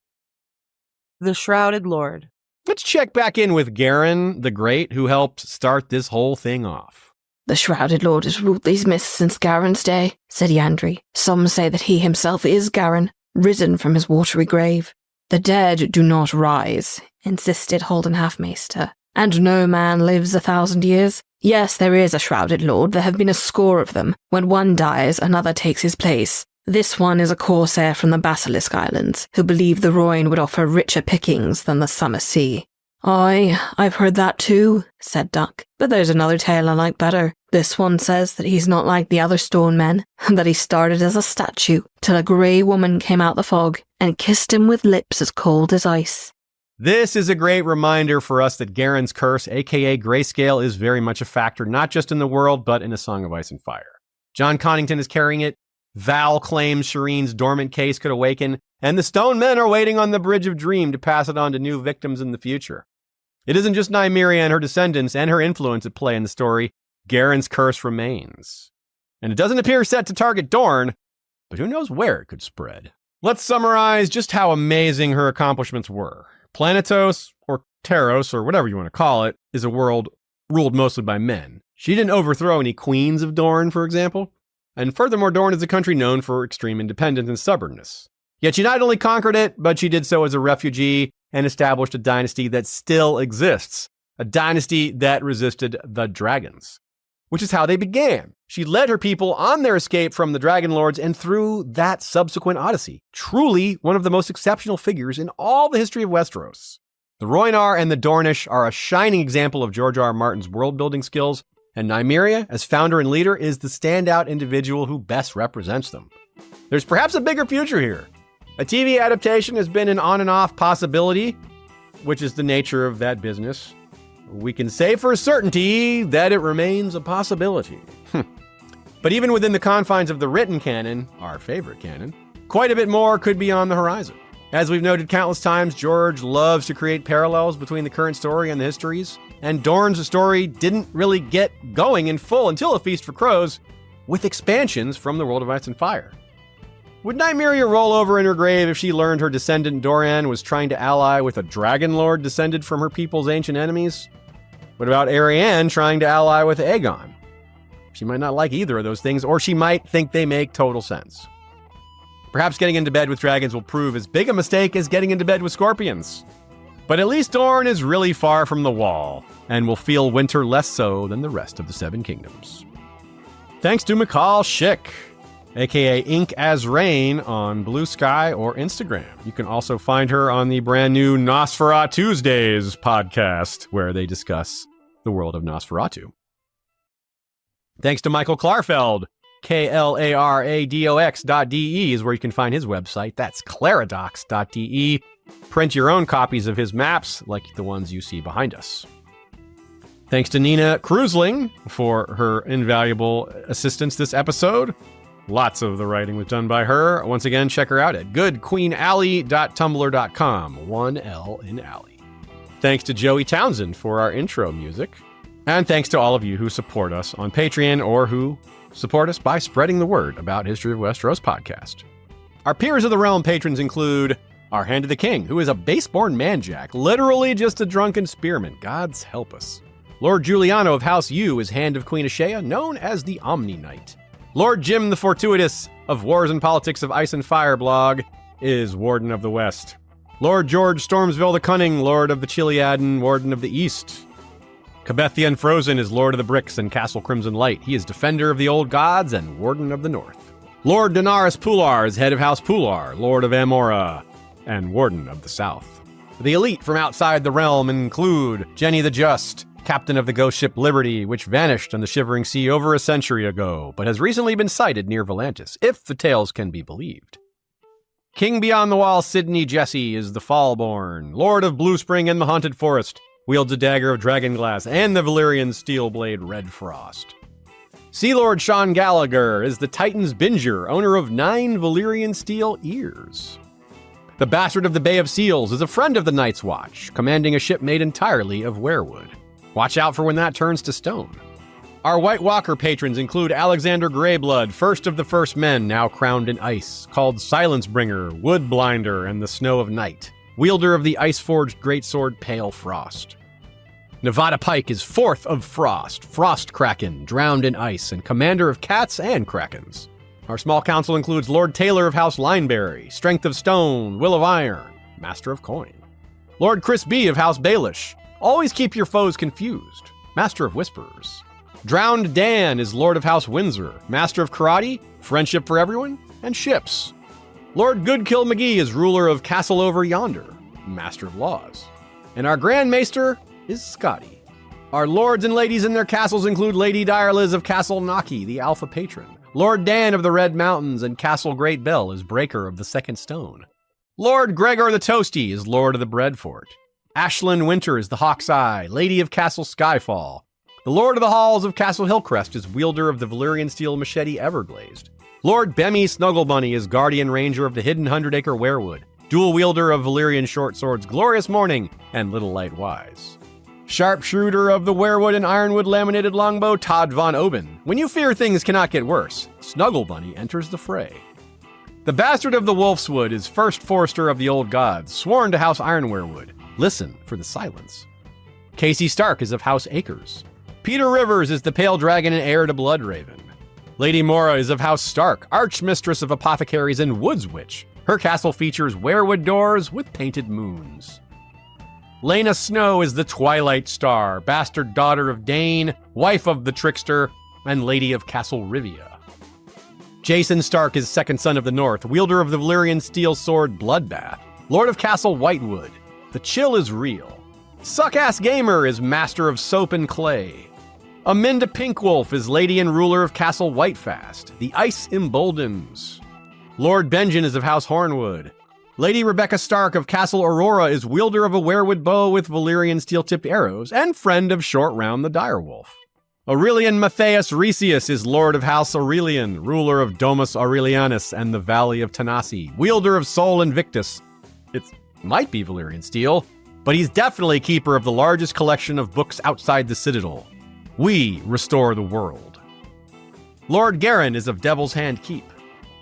The Shrouded Lord. Let's check back in with Garren the Great, who helped start this whole thing off. The Shrouded Lord has ruled these mists since Garren's day, said Yandri. Some say that he himself is Garren, risen from his watery grave. The dead do not rise, insisted Holden Halfmaester. And no man lives 1,000 years. Yes, there is a Shrouded Lord. There have been a score of them. When one dies, another takes his place. This one is a corsair from the Basilisk Islands, who believed the Rhoyne would offer richer pickings than the summer sea. Aye, I've heard that too, said Duck. But there's another tale I like better. This one says that he's not like the other stone men, and that he started as a statue, till a grey woman came out the fog, and kissed him with lips as cold as ice. This is a great reminder for us that Garren's curse, aka Grayscale, is very much a factor, not just in the world, but in A Song of Ice and Fire. John Connington is carrying it, Val claims Shireen's dormant case could awaken, and the Stone Men are waiting on the Bridge of Dream to pass it on to new victims in the future. It isn't just Nymeria and her descendants and her influence at play in the story. Garren's curse remains. And it doesn't appear set to target Dorne, but who knows where it could spread. Let's summarize just how amazing her accomplishments were. Planetos, or Taros, or whatever you want to call it, is a world ruled mostly by men. She didn't overthrow any queens of Dorne, for example. And furthermore, Dorne is a country known for extreme independence and stubbornness. Yet she not only conquered it, but she did so as a refugee and established a dynasty that still exists. A dynasty that resisted the dragons, which is how they began. She led her people on their escape from the Dragon Lords and through that subsequent odyssey. Truly one of the most exceptional figures in all the history of Westeros. The Rhoynar and the Dornish are a shining example of George R. R. Martin's world-building skills, and Nymeria, as founder and leader, is the standout individual who best represents them. There's perhaps a bigger future here. A TV adaptation has been an on-and-off possibility, which is the nature of that business. We can say for certainty that it remains a possibility. But even within the confines of the written canon, our favorite canon, quite a bit more could be on the horizon. As we've noted countless times, George loves to create parallels between the current story and the histories, and Dorne's story didn't really get going in full until A Feast for Crows, with expansions from the world of Ice and Fire. Would Nymeria roll over in her grave if she learned her descendant Doran was trying to ally with a dragon lord descended from her people's ancient enemies? What about Arianne trying to ally with Aegon? She might not like either of those things, or she might think they make total sense. Perhaps getting into bed with dragons will prove as big a mistake as getting into bed with scorpions. But at least Dorne is really far from the wall, and will feel winter less so than the rest of the Seven Kingdoms. Thanks to McCall Schick, aka Ink as Rain, on Blue Sky or Instagram. You can also find her on the brand new Nosferatu Tuesdays podcast, where they discuss the world of Nosferatu. Thanks to Michael Klarfeld, KLARADOX.de is where you can find his website. That's claradox.de. Print your own copies of his maps, like the ones you see behind us. Thanks to Nina Krusling for her invaluable assistance this episode. Lots of the writing was done by her. Once again, check her out at goodqueenally.tumblr.com. 1 L in Alley. Thanks to Joey Townsend for our intro music. And thanks to all of you who support us on Patreon or who support us by spreading the word about History of Westeros podcast. Our Peers of the Realm patrons include our Hand of the King, who is a base-born manjack, literally just a drunken spearman. Gods help us. Lord Giuliano of House U is Hand of Queen Ashea, known as the Omni Knight. Lord Jim the Fortuitous of Wars and Politics of Ice and Fire blog is Warden of the West. Lord George Stormsville the Cunning, Lord of the Chiliaden, Warden of the East. Cabeth the Unfrozen is Lord of the Bricks and Castle Crimson Light. He is Defender of the Old Gods and Warden of the North. Lord Daenerys Pular is Head of House Pular, Lord of Amora, and Warden of the South. The elite from outside the realm include Jenny the Just, Captain of the ghost ship Liberty, which vanished on the Shivering Sea over a century ago, but has recently been sighted near Volantis, if the tales can be believed. King Beyond the Wall Sidney Jesse is the Fallborn, Lord of Blue Spring and the Haunted Forest, wields a dagger of dragonglass and the Valyrian steel blade Red Frost. Sea Lord Sean Gallagher is the Titan's Binger, owner of 9 Valyrian steel ears. The Bastard of the Bay of Seals is a friend of the Night's Watch, commanding a ship made entirely of weirwood. Watch out for when that turns to stone. Our White Walker patrons include Alexander Greyblood, first of the First Men, now crowned in ice, called Silence Bringer, Wood Blinder, and the Snow of Night, wielder of the ice-forged greatsword Pale Frost. Nevada Pike is Fourth of Frost, Frost Kraken, drowned in ice, and commander of cats and krakens. Our small council includes Lord Taylor of House Lineberry, Strength of Stone, Will of Iron, Master of Coin. Lord Chris B. of House Baelish, always keep your foes confused, Master of Whisperers. Drowned Dan is Lord of House Windsor, Master of Karate, Friendship for Everyone, and Ships. Lord Goodkill McGee is ruler of Castle Over Yonder, Master of Laws. And our Grand Maester is Scotty. Our lords and ladies in their castles include Lady Direliz of Castle Naki, the Alpha Patron. Lord Dan of the Red Mountains and Castle Great Bell is Breaker of the Second Stone. Lord Gregor the Toasty is Lord of the Breadfort. Ashlyn Winter is the Hawk's Eye, Lady of Castle Skyfall. The Lord of the Halls of Castle Hillcrest is wielder of the Valyrian steel machete Everglazed. Lord Bemmy Snugglebunny is Guardian Ranger of the Hidden 100-Acre Weirwood, dual wielder of Valyrian short swords Glorious Morning and Little Light Wise. Sharpshooter of the Weirwood and Ironwood Laminated Longbow Todd Von Oben. When you fear things cannot get worse, Snugglebunny enters the fray. The Bastard of the Wolfswood is First Forester of the Old Gods, sworn to House Ironweirwood. Listen for the silence. Casey Stark is of House Acres. Peter Rivers is the Pale Dragon and heir to Bloodraven. Lady Mora is of House Stark, Archmistress of Apothecaries and Woods Witch. Her castle features weirwood doors with painted moons. Lena Snow is the Twilight Star, bastard daughter of Dane, wife of the Trickster, and Lady of Castle Rivia. Jason Stark is second son of the North, wielder of the Valyrian steel sword Bloodbath, Lord of Castle Whitewood. The chill is real. Suck-ass Gamer is master of soap and clay. Aminda Pinkwolf is lady and ruler of Castle Whitefast. The ice emboldens. Lord Benjen is of House Hornwood. Lady Rebecca Stark of Castle Aurora is wielder of a werewood bow with Valyrian steel-tipped arrows and friend of Short Round the Direwolf. Aurelian Matthias Resius is Lord of House Aurelian, ruler of Domus Aurelianus and the Valley of Tanasi, wielder of Sol Invictus. It might be Valyrian steel, but he's definitely keeper of the largest collection of books outside the Citadel. We restore the world. Lord Garin is of Devil's Hand Keep.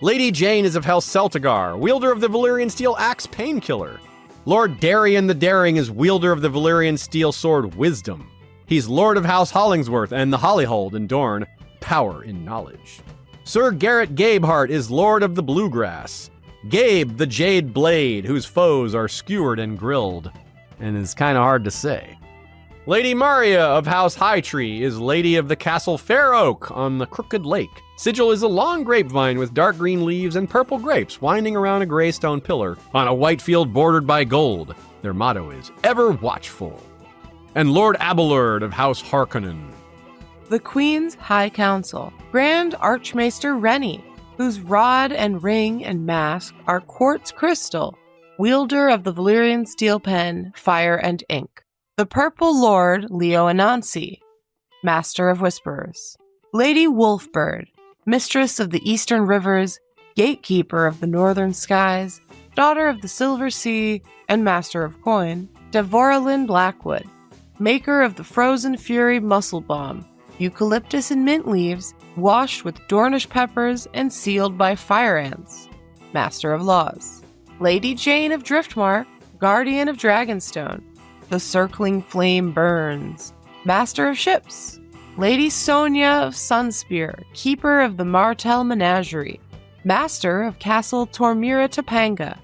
Lady Jane is of House Celtigar, wielder of the Valyrian steel axe Painkiller. Lord Darien the Daring is wielder of the Valyrian steel sword Wisdom. He's Lord of House Hollingsworth and the Hollyhold in Dorne, power in knowledge. Sir Garrett Gabehart is Lord of the Bluegrass. Gabe the Jade Blade, whose foes are skewered and grilled, and is kind of hard to say. Lady Maria of House Hightree is Lady of the Castle Fair Oak on the Crooked Lake. Sigil is a long grapevine with dark green leaves and purple grapes winding around a gray stone pillar on a white field bordered by gold. Their motto is, ever watchful. And Lord Abelard of House Harkonnen. The Queen's High Council, Grand Archmaester Rennie, whose rod and ring and mask are quartz crystal, wielder of the Valyrian steel pen, fire and ink. The Purple Lord Leo Anansi, Master of Whisperers. Lady Wolfbird, Mistress of the Eastern Rivers, Gatekeeper of the Northern Skies, Daughter of the Silver Sea, and Master of Coin. Devoralyn Blackwood, Maker of the Frozen Fury Muscle Bomb, eucalyptus and mint leaves, washed with Dornish peppers and sealed by fire ants. Master of Laws. Lady Jane of Driftmark, Guardian of Dragonstone. The Circling Flame Burns, Master of Ships. Lady Sonia of Sunspear, Keeper of the Martell Menagerie, Master of Castle Tormira Topanga,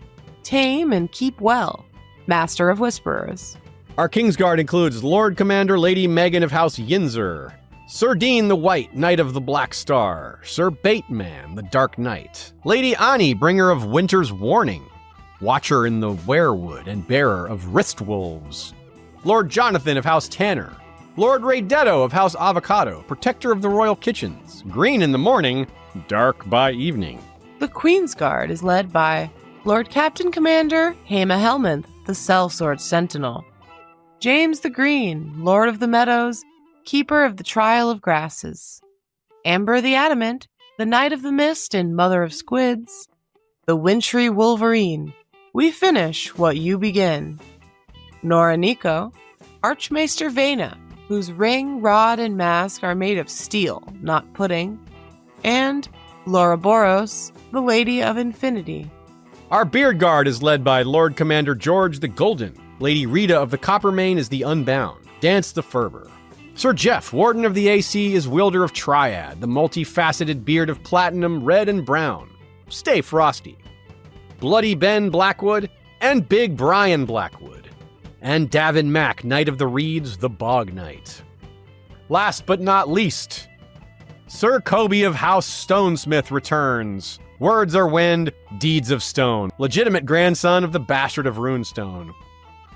Tame and Keep Well, Master of Whisperers. Our Kingsguard includes Lord Commander Lady Megan of House Yinzer, Sir Dean the White, Knight of the Black Star, Sir Bateman, the Dark Knight, Lady Ani, Bringer of Winter's Warning, Watcher in the Werewood and Bearer of Wrist Wolves, Lord Jonathan of House Tanner, Lord Raydetto of House Avocado, Protector of the Royal Kitchens, Green in the morning, dark by evening. The Queen's Guard is led by Lord Captain Commander Haema Helminth, the Sellsword Sentinel, James the Green, Lord of the Meadows, Keeper of the Trial of Grasses, Amber the Adamant, the Knight of the Mist and Mother of Squids, the Wintry Wolverine. We finish what you begin. Nora Nico, Archmaester Vena, whose ring, rod, and mask are made of steel, not pudding, and Laura Boros, the Lady of Infinity. Our Beard Guard is led by Lord Commander George the Golden. Lady Rita of the Coppermane is the Unbound. Dance the Fervor. Sir Jeff, Warden of the AC, is wielder of Triad, the multifaceted beard of platinum, red, and brown. Stay frosty. Bloody Ben Blackwood and Big Brian Blackwood. And Davin Mack, Knight of the Reeds, the Bog Knight. Last but not least, Sir Kobe of House Stonesmith returns. Words are wind, deeds of stone. Legitimate grandson of the Bastard of Runestone.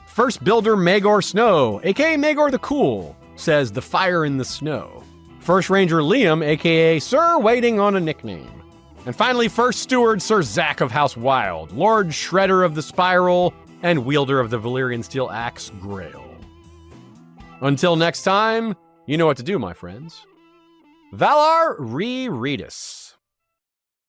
First Builder Magor Snow, aka Magor the Cool, says the fire in the snow. First Ranger Liam, aka Sir Waiting on a Nickname. And finally, First Steward Sir Zach of House Wild, Lord Shredder of the Spiral, and wielder of the Valyrian steel axe Grail. Until next time, you know what to do, my friends. Valar Rereadus.